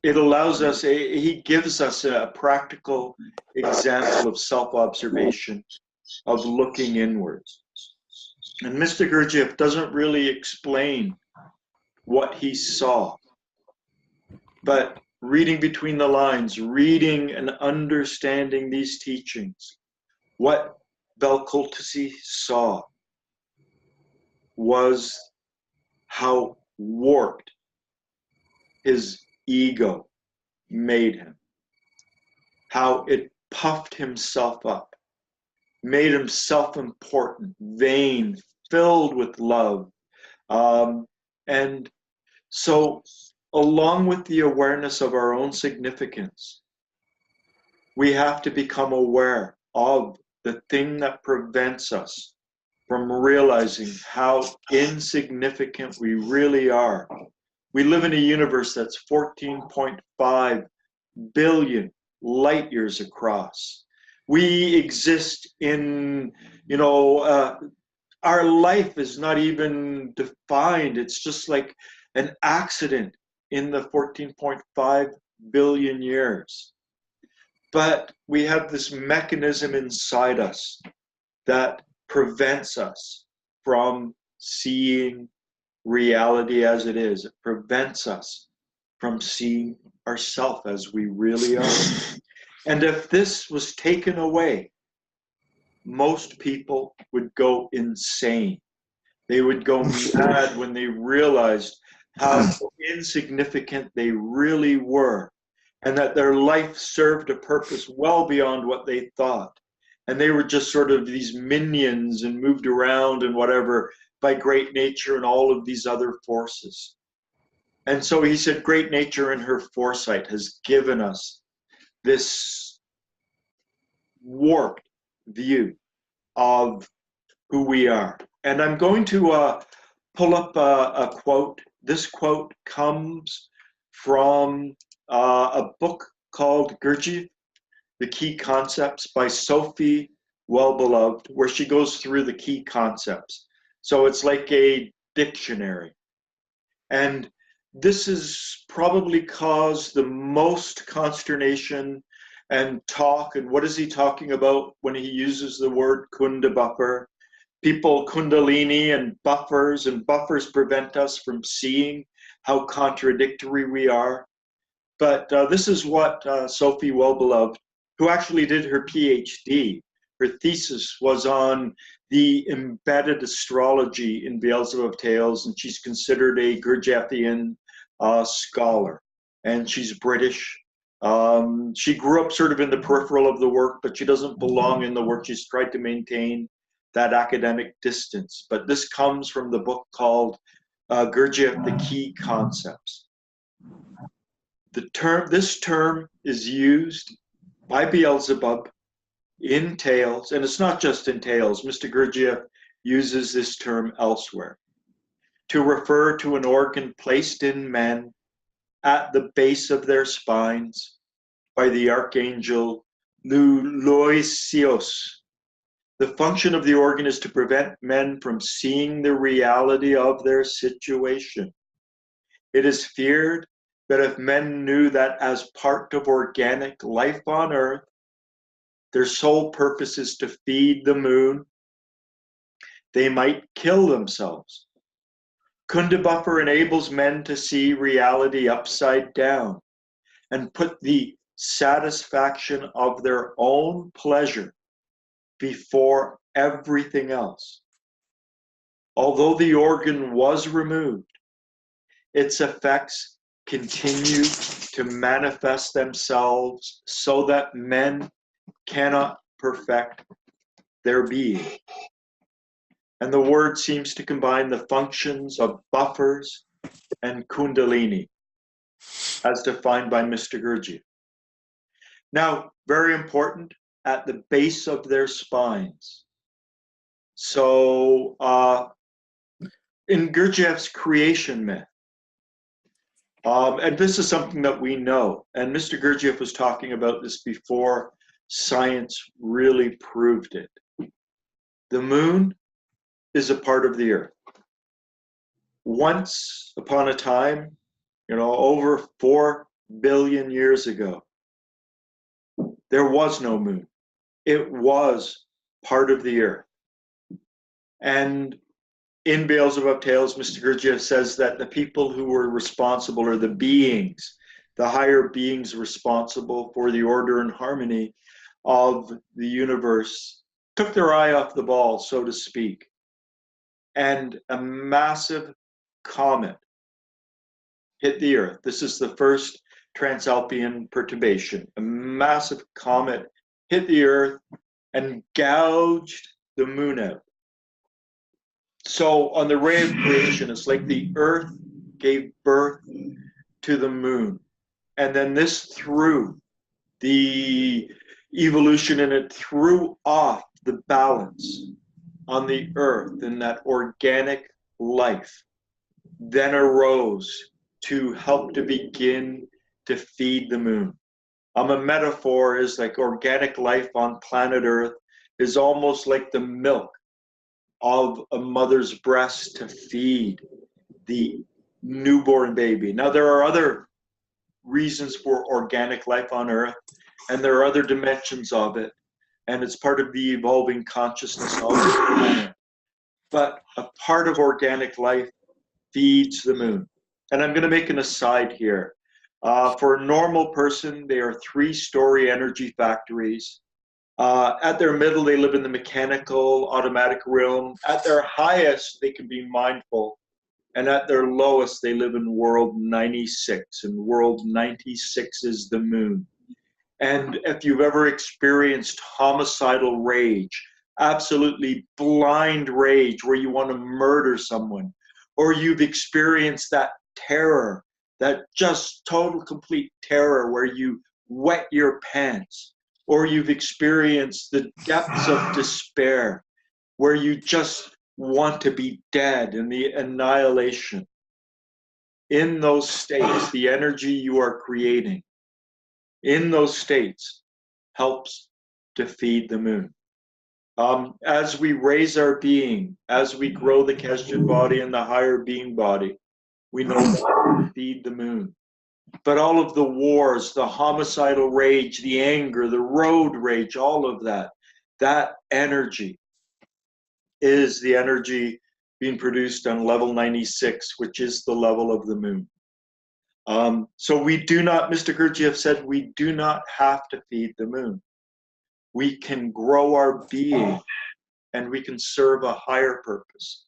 Speaker 1: it allows us, he gives us a practical example of self-observation, of looking inwards. And Mr. Gurdjieff doesn't really explain what he saw, but reading between the lines, reading and understanding these teachings, what Belkultasi saw was how warped his ego made him, how it puffed himself up, made him self-important, vain, filled with love, And so, along with the awareness of our own significance, we have to become aware of the thing that prevents us from realizing how insignificant we really are. We live in a universe that's 14.5 billion light years across. We exist in, our life is not even defined. It's just like an accident in the 14.5 billion years. But we have this mechanism inside us that prevents us from seeing reality as it is. It prevents us from seeing ourselves as we really are. And if this was taken away, most people would go insane. They would go mad when they realized how insignificant they really were, and that their life served a purpose well beyond what they thought. And they were just sort of these minions and moved around and whatever by great nature and all of these other forces. And so he said, great nature in her foresight has given us this warped view of who we are. And I'm going to pull up a quote. This quote comes from a book called Gurdjieff, The Key Concepts by Sophie Wellbeloved, where she goes through the key concepts. So it's like a dictionary. And this has probably caused the most consternation and talk. And what is he talking about when he uses the word kunda buffer? People, kundalini and buffers prevent us from seeing how contradictory we are. But this is what Sophie Wellbeloved, who actually did her PhD, her thesis was on the embedded astrology in Beelzebub Tales, and she's considered a Gurdjieffian scholar, and she's British. She grew up sort of in the peripheral of the work, but she doesn't belong in the work. She's tried to maintain that academic distance. But this comes from the book called Gurdjieff, The Key Concepts. This term is used by Beelzebub in Tales, and it's not just in Tales. Mr. Gurdjieff uses this term elsewhere to refer to an organ placed in men at the base of their spines by the archangel Loisios. The function of the organ is to prevent men from seeing the reality of their situation. It is feared that if men knew that as part of organic life on Earth, their sole purpose is to feed the moon, they might kill themselves. Kunda buffer enables men to see reality upside down and put the satisfaction of their own pleasure before everything else. Although the organ was removed, its effects continue to manifest themselves so that men cannot perfect their being. And the word seems to combine the functions of buffers and kundalini, as defined by Mr. Gurdjieff. Now, very important, at the base of their spines. So, in Gurdjieff's creation myth, and this is something that we know, and Mr. Gurdjieff was talking about this before science really proved it. The moon is a part of the earth. Once upon a time, over 4 billion years ago, there was no moon. It was part of the earth. And in Beelzebub Tales, Mr. Gurdjieff says that the people who were responsible, or the beings, the higher beings responsible for the order and harmony of the universe, took their eye off the ball, so to speak. And a massive comet hit the earth. This is the first Transalpian perturbation. A massive comet hit the earth and gouged the moon out. So on the ray of creation, it's like the earth gave birth to the moon. And then this threw the evolution, and it threw off the balance on the earth, and that organic life then arose to help to begin to feed the moon. A metaphor is like organic life on planet Earth is almost like the milk of a mother's breast to feed the newborn baby. Now, there are other reasons for organic life on Earth, and there are other dimensions of it, and it's part of the evolving consciousness of the planet. But a part of organic life feeds the moon. And I'm going to make an aside here. For a normal person, they are 3-story energy factories. At their middle, they live in the mechanical, automatic realm. At their highest, they can be mindful. And at their lowest, they live in world 96. And world 96 is the moon. And if you've ever experienced homicidal rage, absolutely blind rage where you want to murder someone, or you've experienced that terror, that just total complete terror where you wet your pants, or you've experienced the depths of despair where you just want to be dead and the annihilation. In those states, the energy you are creating in those states helps to feed the moon. As we raise our being, as we grow the Keshet body and the higher being body, we know that to feed the moon. But all of the wars, the homicidal rage, the anger, the road rage, all of that, that energy is the energy being produced on level 96, which is the level of the moon. So we do not, Mr. Gurdjieff said, we do not have to feed the moon. We can grow our being and we can serve a higher purpose,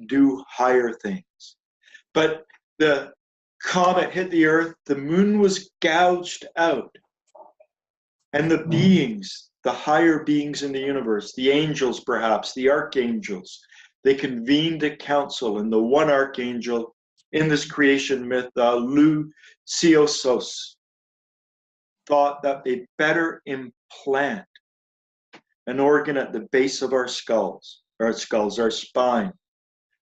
Speaker 1: do higher things. But the comet hit the earth, the moon was gouged out. And the beings, the higher beings in the universe, the angels perhaps, the archangels, they convened a council, and the one archangel in this creation myth, Luciosos, thought that they better implant an organ at the base of our skulls, our spine,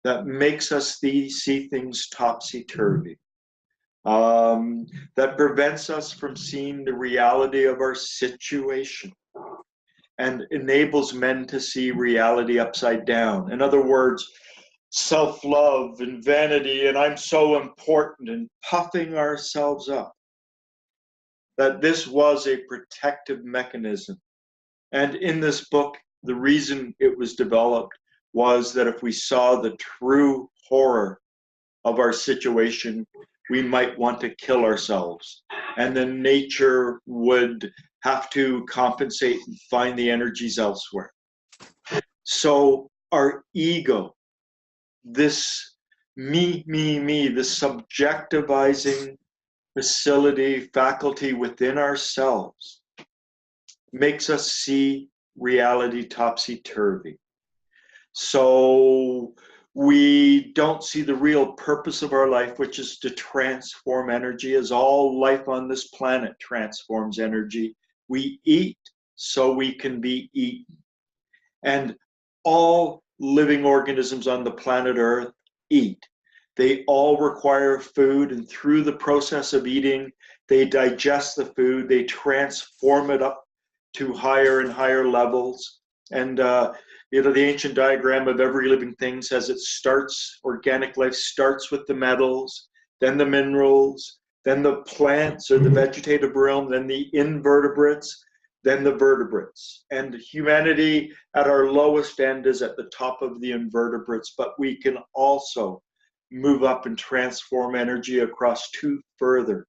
Speaker 1: that makes us see things topsy-turvy, that prevents us from seeing the reality of our situation and enables men to see reality upside down. In other words, self-love and vanity and I'm so important and puffing ourselves up. That this was a protective mechanism. And in this book, the reason it was developed was that if we saw the true horror of our situation, we might want to kill ourselves. And then nature would have to compensate and find the energies elsewhere. So our ego, this me, this subjectivizing faculty within ourselves makes us see reality topsy-turvy. So we don't see the real purpose of our life, which is to transform energy, as all life on this planet transforms energy. We eat so we can be eaten. And all living organisms on the planet Earth eat. They all require food, and through the process of eating, they digest the food, they transform it up to higher and higher levels. And the ancient diagram of every living thing says it starts, organic life starts with the metals, then the minerals, then the plants or the vegetative realm, then the invertebrates, then the vertebrates. And humanity at our lowest end is at the top of the invertebrates, but we can also move up and transform energy across 2 further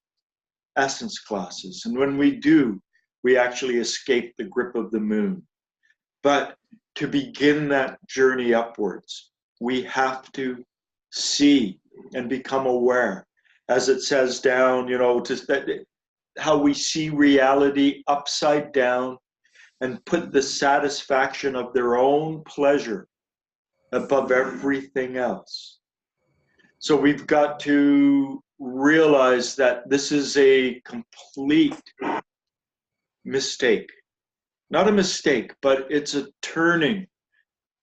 Speaker 1: essence classes. And when we do, we actually escape the grip of the moon. But to begin that journey upwards, we have to see and become aware, as it says down, how we see reality upside down and put the satisfaction of their own pleasure above everything else. So we've got to realize that this is a complete mistake. Not a mistake, but it's a turning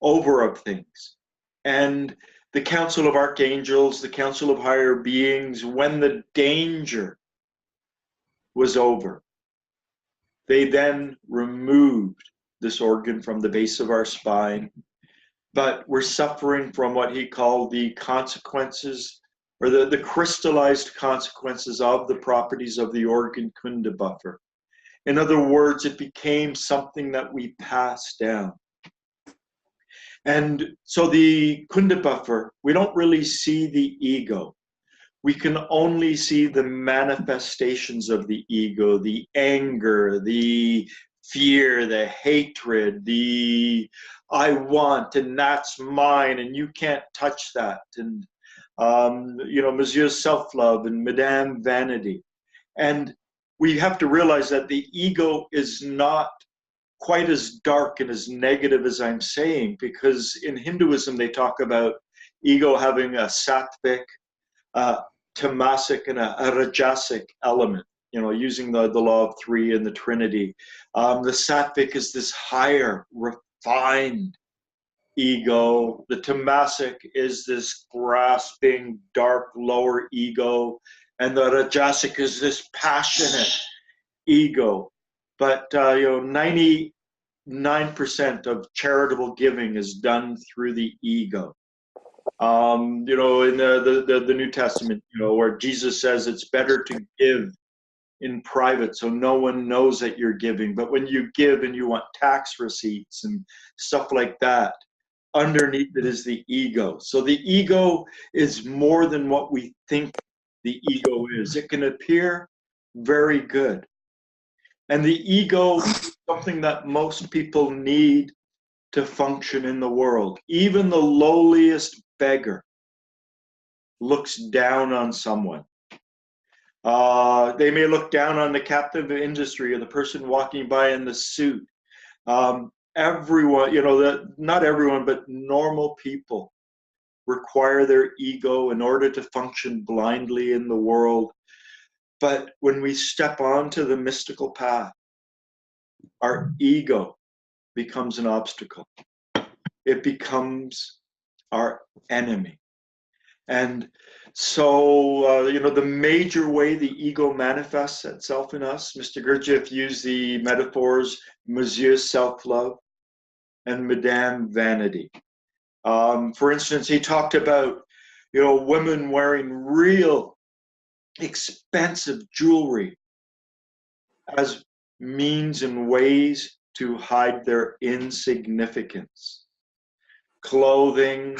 Speaker 1: over of things. And the Council of Archangels, the Council of Higher Beings, when the danger was over, they then removed this organ from the base of our spine. But we're suffering from what he called the consequences, or the crystallized consequences of the properties of the organ kunda buffer. In other words, it became something that we pass down. And so the kunda buffer, we don't really see the ego. We can only see the manifestations of the ego, the anger, the fear, the hatred, the I want and that's mine and you can't touch that. And, Monsieur Self-Love and Madame Vanity. And we have to realize that the ego is not quite as dark and as negative as I'm saying, because in Hinduism they talk about ego having a sattvic, tamasic, and a rajasic element, using the law of three and the Trinity. The sattvic is this higher, refined ego. The tamasic is this grasping, dark, lower ego. And the rajasic is this passionate ego. But 99% of charitable giving is done through the ego. In the New Testament, where Jesus says it's better to give in private so no one knows that you're giving. But when you give and you want tax receipts and stuff like that, underneath it is the ego. So the ego is more than what we think the ego is. It can appear very good. And the ego is something that most people need to function in the world. Even the lowliest beggar looks down on someone. They may look down on the captive industry or the person walking by in the suit. Everyone, not everyone, but normal people require their ego in order to function blindly in the world. But when we step onto the mystical path, our ego becomes an obstacle. It becomes our enemy. And so, the major way the ego manifests itself in us, Mr. Gurdjieff used the metaphors Monsieur Self-Love and Madame Vanity. For instance, he talked about, women wearing real expensive jewelry as means and ways to hide their insignificance. Clothing,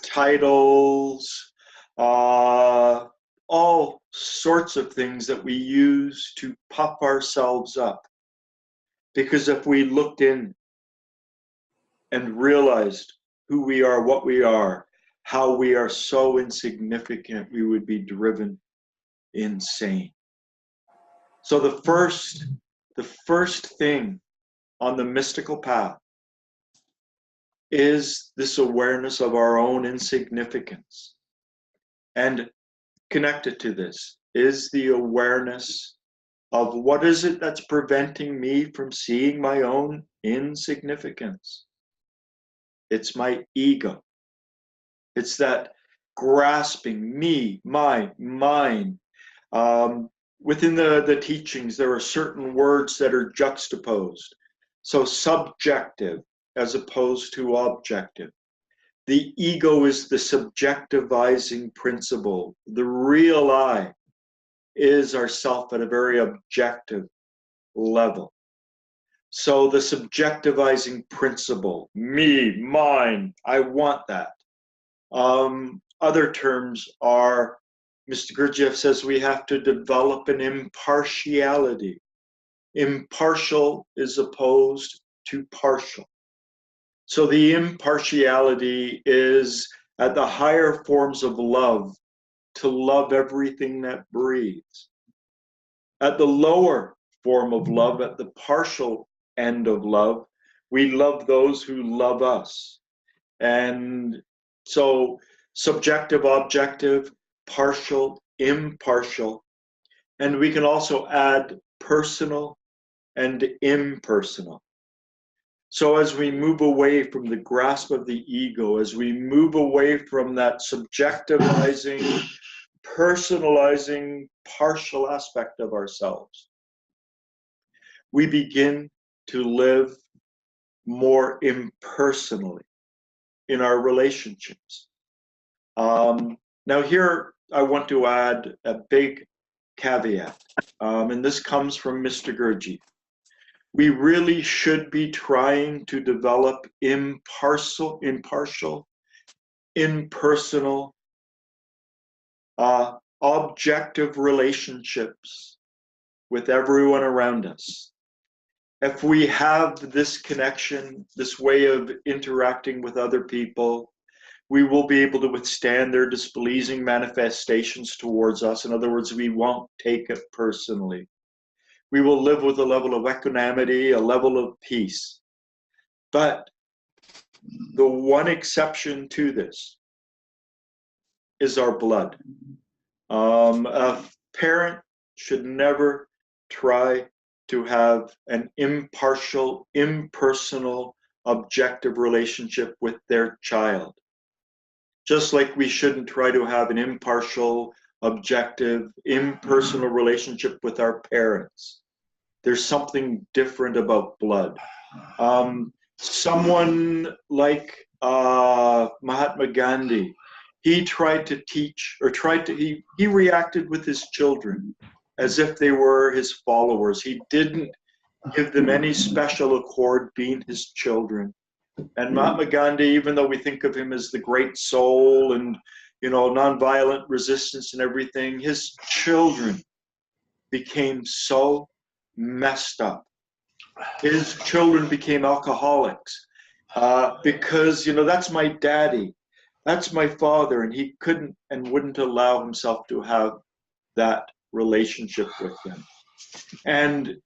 Speaker 1: titles, all sorts of things that we use to puff ourselves up. Because if we looked in and realized who we are, what we are, how we are so insignificant, we would be driven insane. So the first thing on the mystical path is this awareness of our own insignificance. And connected to this is the awareness of what is it that's preventing me from seeing my own insignificance. It's my ego. It's that grasping me, my, mine. Within the teachings, there are certain words that are juxtaposed. So subjective as opposed to objective. The ego is the subjectivizing principle. The real I is ourself at a very objective level. So the subjectivizing principle, me, mine, I want that. Other terms are, Mr. Gurdjieff says we have to develop an impartiality. Impartial is opposed to partial. So the impartiality is at the higher forms of love, to love everything that breathes. At the lower form of love, at the partial end of love, we love those who love us. And so subjective, objective, partial, impartial. And we can also add personal and impersonal. So as we move away from the grasp of the ego, as we move away from that subjectivizing, personalizing, partial aspect of ourselves, we begin to live more impersonally in our relationships. Now here, I want to add a big caveat, and this comes from Mr. Gurdjieff. We really should be trying to develop impartial, impersonal, objective relationships with everyone around us. If we have this connection, this way of interacting with other people, we will be able to withstand their displeasing manifestations towards us. In other words, we won't take it personally. We will live with a level of equanimity, a level of peace. But the one exception to this is our blood. A parent should never try to have an impartial, impersonal, objective relationship with their child. Just like we shouldn't try to have an impartial, objective, impersonal relationship with our parents. There's something different about blood. Someone like Mahatma Gandhi, he tried to teach, or he reacted with his children as if they were his followers. He didn't give them any special accord being his children. And Mahatma Gandhi, even though we think of him as the great soul and, you know, nonviolent resistance and everything, his children became so messed up. His children became alcoholics because, you know, that's my daddy, that's my father, and he couldn't and wouldn't allow himself to have that relationship with them. And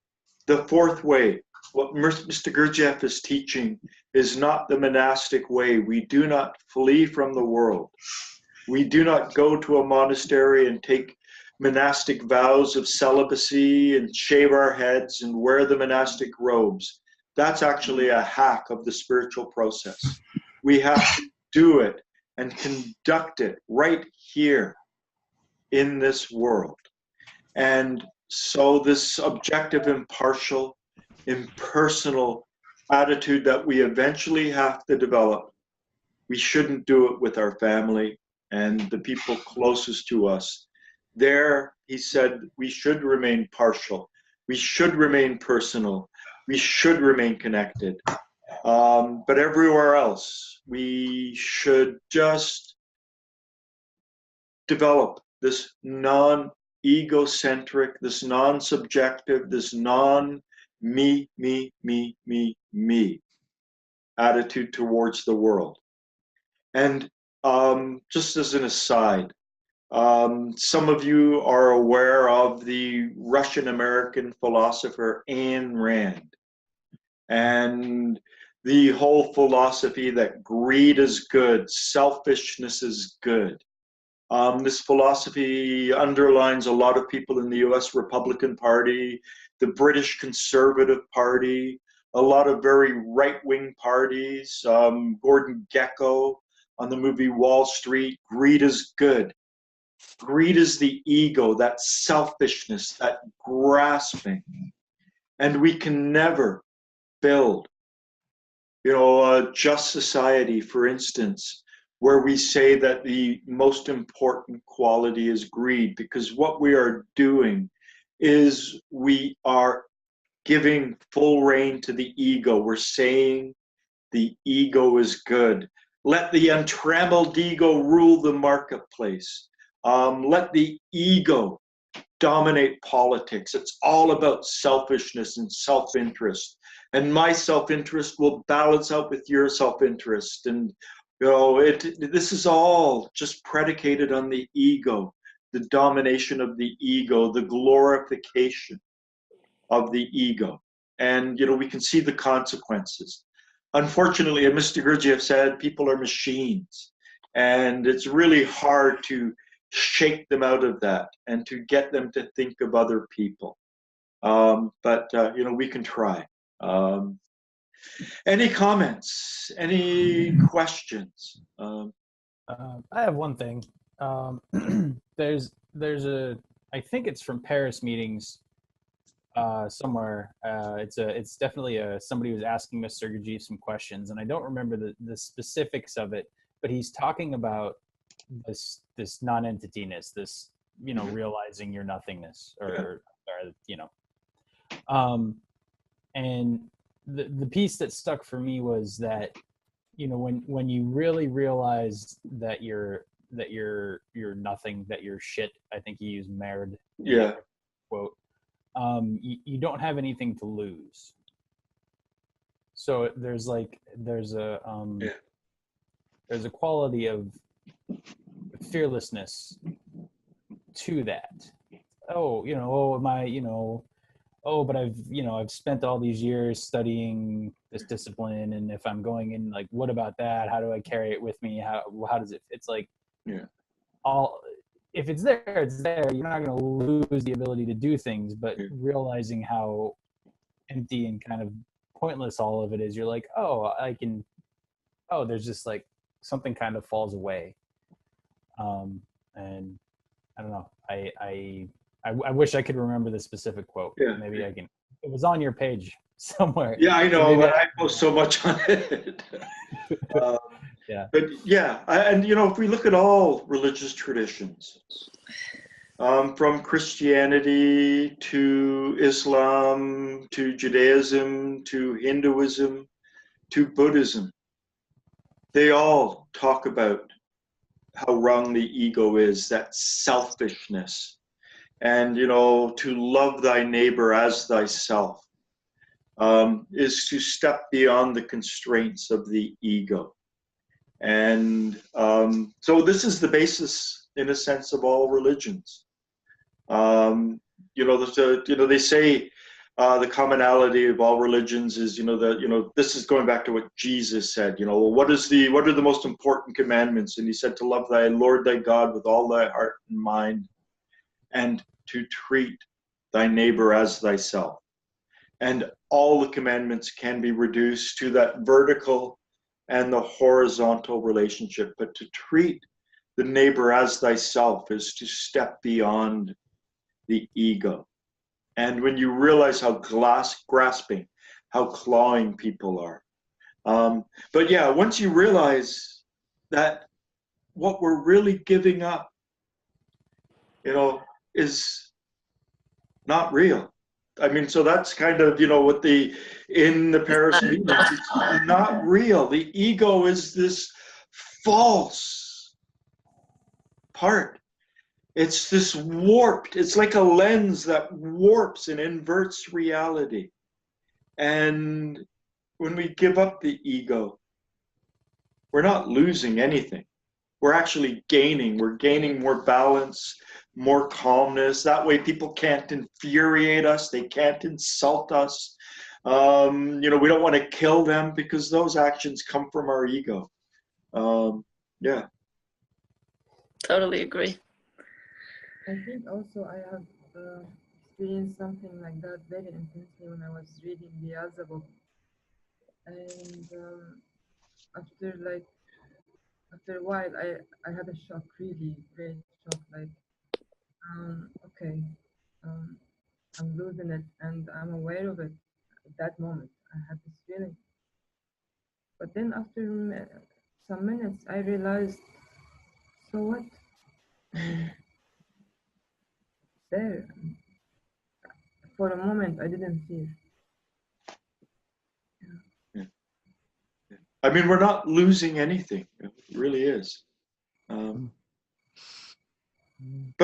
Speaker 1: the fourth way, what Mr. Gurdjieff is teaching is not the monastic way. We do not flee from the world. We do not go to a monastery and take monastic vows of celibacy and shave our heads and wear the monastic robes. That's actually a hack of the spiritual process. We have to do it and conduct it right here in this world. And so this objective, impartial, impersonal attitude that we eventually have to develop, we shouldn't do it with our family and the people closest to us. There, he said, we should remain partial. We should remain personal. We should remain connected. But everywhere else, we should just develop this non-egocentric, this non-subjective, this non-me, me, me, me, me attitude towards the world. And just as an aside, some of you are aware of the Russian-American philosopher Ayn Rand and the whole philosophy that greed is good, selfishness is good. This philosophy underlines a lot of people in the US Republican Party, the British Conservative Party, a lot of very right-wing parties, Gordon Gekko on the movie Wall Street. Greed is good. Greed is the ego, that selfishness, that grasping. And we can never build, you know, a just society, for instance, where we say that the most important quality is greed, because what we are doing is we are giving full rein to the ego. We're saying the ego is good. Let the untrammeled ego rule the marketplace. Let the ego dominate politics. It's all about selfishness and self-interest. And my self-interest will balance out with your self-interest. And you know, this is all just predicated on the ego, the domination of the ego, the glorification of the ego. And, you know, we can see the consequences. unfortunately, as Mr. Gurdjieff said, people are machines. And it's really hard to shake them out of that and to get them to think of other people. But we can try. Any comments? Any questions?
Speaker 2: I have one thing. There's I think it's from Paris meetings somewhere. It's definitely somebody was asking Mr. Gurdjieff some questions, and I don't remember the specifics of it, but he's talking about this non-entityness, this realizing your nothingness, or and the piece that stuck for me was that when you really realize that you're nothing, that you're shit. I think he used merde.
Speaker 1: Yeah.
Speaker 2: Quote. You don't have anything to lose. So there's a quality of fearlessness to that. But I've spent all these years studying this discipline, and if I'm going in, like, what about that? How do I carry it with me? How does it? It's like, if it's there, it's there. You're not going to lose the ability to do things, but realizing how empty and kind of pointless all of it is, you're like, there's just like something kind of falls away. And I don't know. I wish I could remember the specific quote.
Speaker 1: Yeah.
Speaker 2: Maybe I can. It was on your page somewhere.
Speaker 1: Yeah, I know.
Speaker 2: So
Speaker 1: I post so much on it.
Speaker 2: Yeah.
Speaker 1: But yeah, and if we look at all religious traditions, from Christianity to Islam to Judaism to Hinduism to Buddhism, they all talk about how wrong the ego is, that selfishness. And, to love thy neighbor as thyself is to step beyond the constraints of the ego. And so this is the basis, in a sense, of all religions. They say the commonality of all religions is, this is going back to what Jesus said, what are the most important commandments? And he said to love thy Lord thy God with all thy heart and mind, and to treat thy neighbor as thyself. And all the commandments can be reduced to that vertical and the horizontal relationship. But to treat the neighbor as thyself is to step beyond the ego. And when you realize how grasping, how clawing people are. But yeah, once you realize that what we're really giving up, is not real. I mean, so that's kind of, in the Paris meetings, it's not real. The ego is this false part. It's this warped, it's like a lens that warps and inverts reality. And when we give up the ego, we're not losing anything. We're actually gaining. We're gaining more balance, more calmness. That way people can't infuriate us. They can't insult us. We don't want to kill them because those actions come from our ego. Yeah.
Speaker 3: Totally agree.
Speaker 6: I think also I have experienced something like that very intensely when I was reading Beelzebub. And after a while, I had a shock, really great shock, like, okay, I'm losing it, and I'm aware of it at that moment. I had this feeling. But then after some minutes, I realized, so what? There. For a moment, I didn't fear.
Speaker 1: I mean, we're not losing anything. It really is. But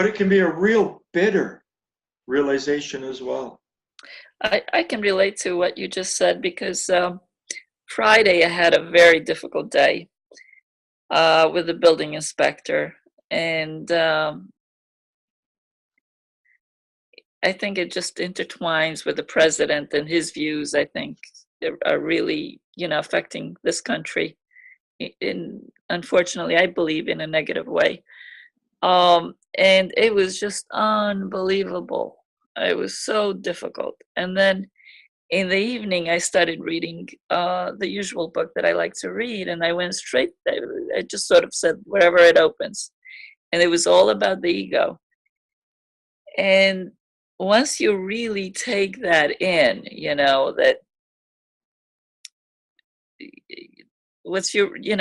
Speaker 1: it can be a real bitter realization as well.
Speaker 3: I can relate to what you just said because Friday I had a very difficult day with the building inspector. And I think it just intertwines with the president and his views, I think. are really, affecting this country unfortunately, I believe, in a negative way. And it was just unbelievable. It was so difficult. And then in the evening, I started reading the usual book that I like to read, and I went straight. I just sort of said wherever it opens, and it was all about the ego. And once you really take that in, that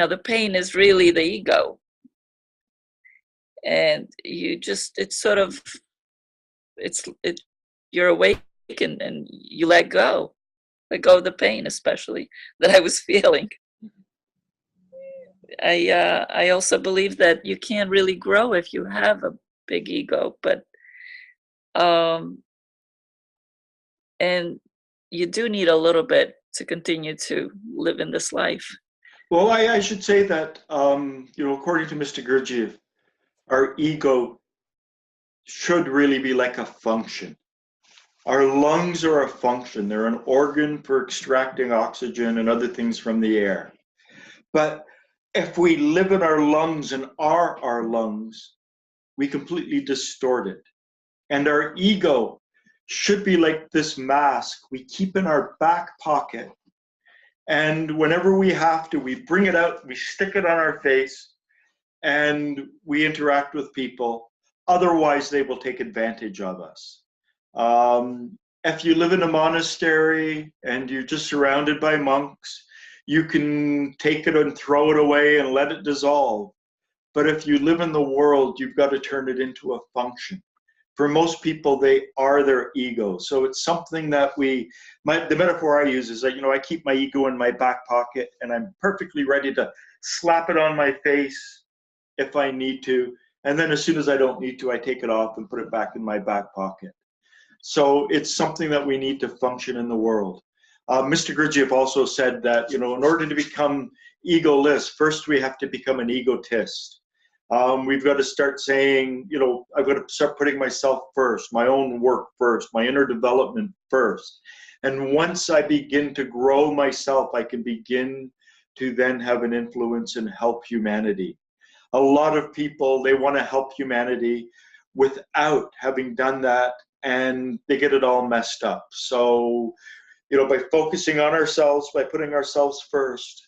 Speaker 3: the pain is really the ego, and it's sort of you're awakened and you let go of the pain, especially that I was feeling. I also believe that you can't really grow if you have a big ego, but and you do need a little bit to continue to live in this life.
Speaker 1: Well, I should say that, according to Mr. Gurdjieff, our ego should really be like a function. Our lungs are a function. They're an organ for extracting oxygen and other things from the air. But if we live in our lungs and are our lungs, we completely distort it. And our ego should be like this mask we keep in our back pocket. And whenever we have to, we bring it out, we stick it on our face, and we interact with people. Otherwise, they will take advantage of us. If you live in a monastery and you're just surrounded by monks, you can take it and throw it away and let it dissolve. But if you live in the world, you've got to turn it into a function. For most people, they are their ego. So it's something that the metaphor I use is that, I keep my ego in my back pocket and I'm perfectly ready to slap it on my face if I need to. And then as soon as I don't need to, I take it off and put it back in my back pocket. So it's something that we need to function in the world. Mr. Gurdjieff also said that, in order to become egoless, first we have to become an egotist. We've got to start saying, I've got to start putting myself first, my own work first, my inner development first. And once I begin to grow myself, I can begin to then have an influence and help humanity. A lot of people, they want to help humanity without having done that, and they get it all messed up. So, by focusing on ourselves, by putting ourselves first,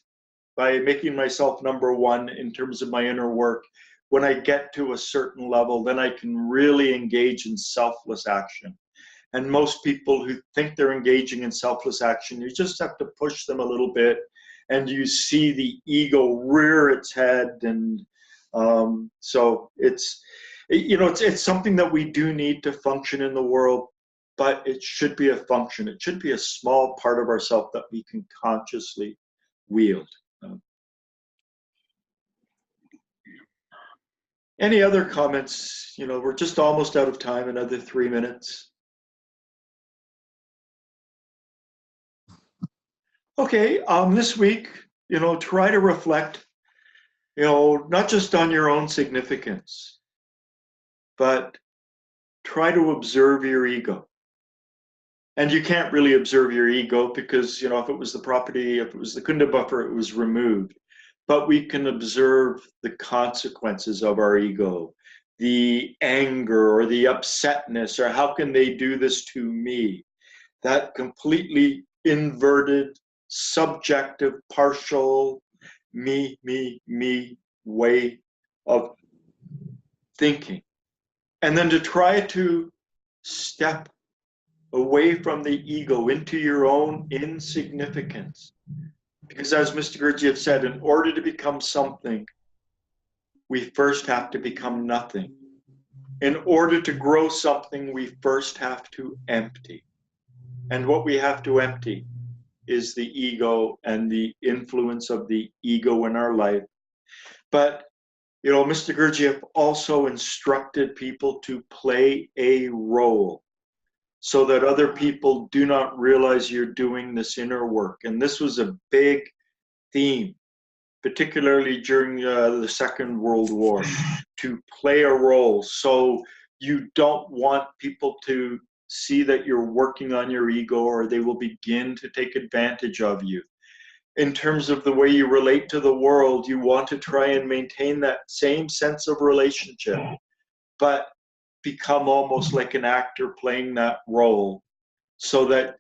Speaker 1: by making myself number one in terms of my inner work, when I get to a certain level, then I can really engage in selfless action. And most people who think they're engaging in selfless action, you just have to push them a little bit, and you see the ego rear its head. And so it's something that we do need to function in the world, but it should be a function. It should be a small part of ourselves that we can consciously wield. Any other comments? We're just almost out of time, another 3 minutes. Okay, this week, try to reflect, not just on your own significance, but try to observe your ego. And you can't really observe your ego because, if it was the property, if it was the Kunda buffer, it was removed. But we can observe the consequences of our ego, the anger or the upsetness, or how can they do this to me? That completely inverted, subjective, partial, me way of thinking. And then to try to step away from the ego into your own insignificance. Because as Mr. Gurdjieff said, in order to become something, we first have to become nothing. In order to grow something, we first have to empty. And what we have to empty is the ego and the influence of the ego in our life. But, Mr. Gurdjieff also instructed people to play a role so that other people do not realize you're doing this inner work. And this was a big theme, particularly during the Second World War, to play a role. So you don't want people to see that you're working on your ego, or they will begin to take advantage of you. In terms of the way you relate to the world, you want to try and maintain that same sense of relationship, but become almost like an actor playing that role so that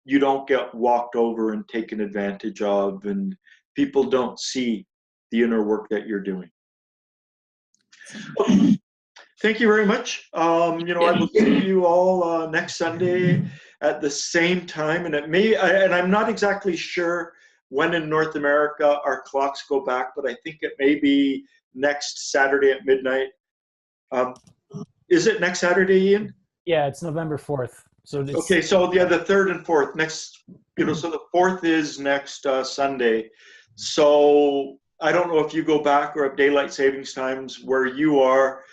Speaker 1: you don't get walked over and taken advantage of, and people don't see the inner work that you're doing. Thank you very much. I will see you all next Sunday at the same time, and I'm not exactly sure when in North America our clocks go back, but I think it may be next Saturday at midnight. Is it next Saturday, Ian?
Speaker 2: Yeah, it's November 4th. So
Speaker 1: Okay, so yeah, the 3rd and 4th next. So the 4th is next Sunday. So I don't know if you go back or have daylight savings times where you are,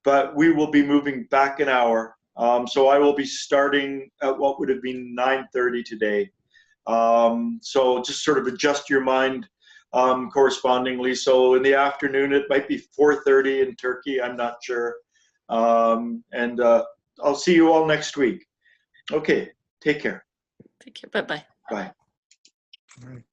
Speaker 1: but we will be moving back an hour. So I will be starting at what would have been 9:30 today. So just sort of adjust your mind correspondingly. So in the afternoon, it might be 4:30 in Turkey. I'm not sure. And I'll see you all next week. Okay, take care.
Speaker 3: Take care. Bye-bye.
Speaker 1: Bye.
Speaker 7: All right.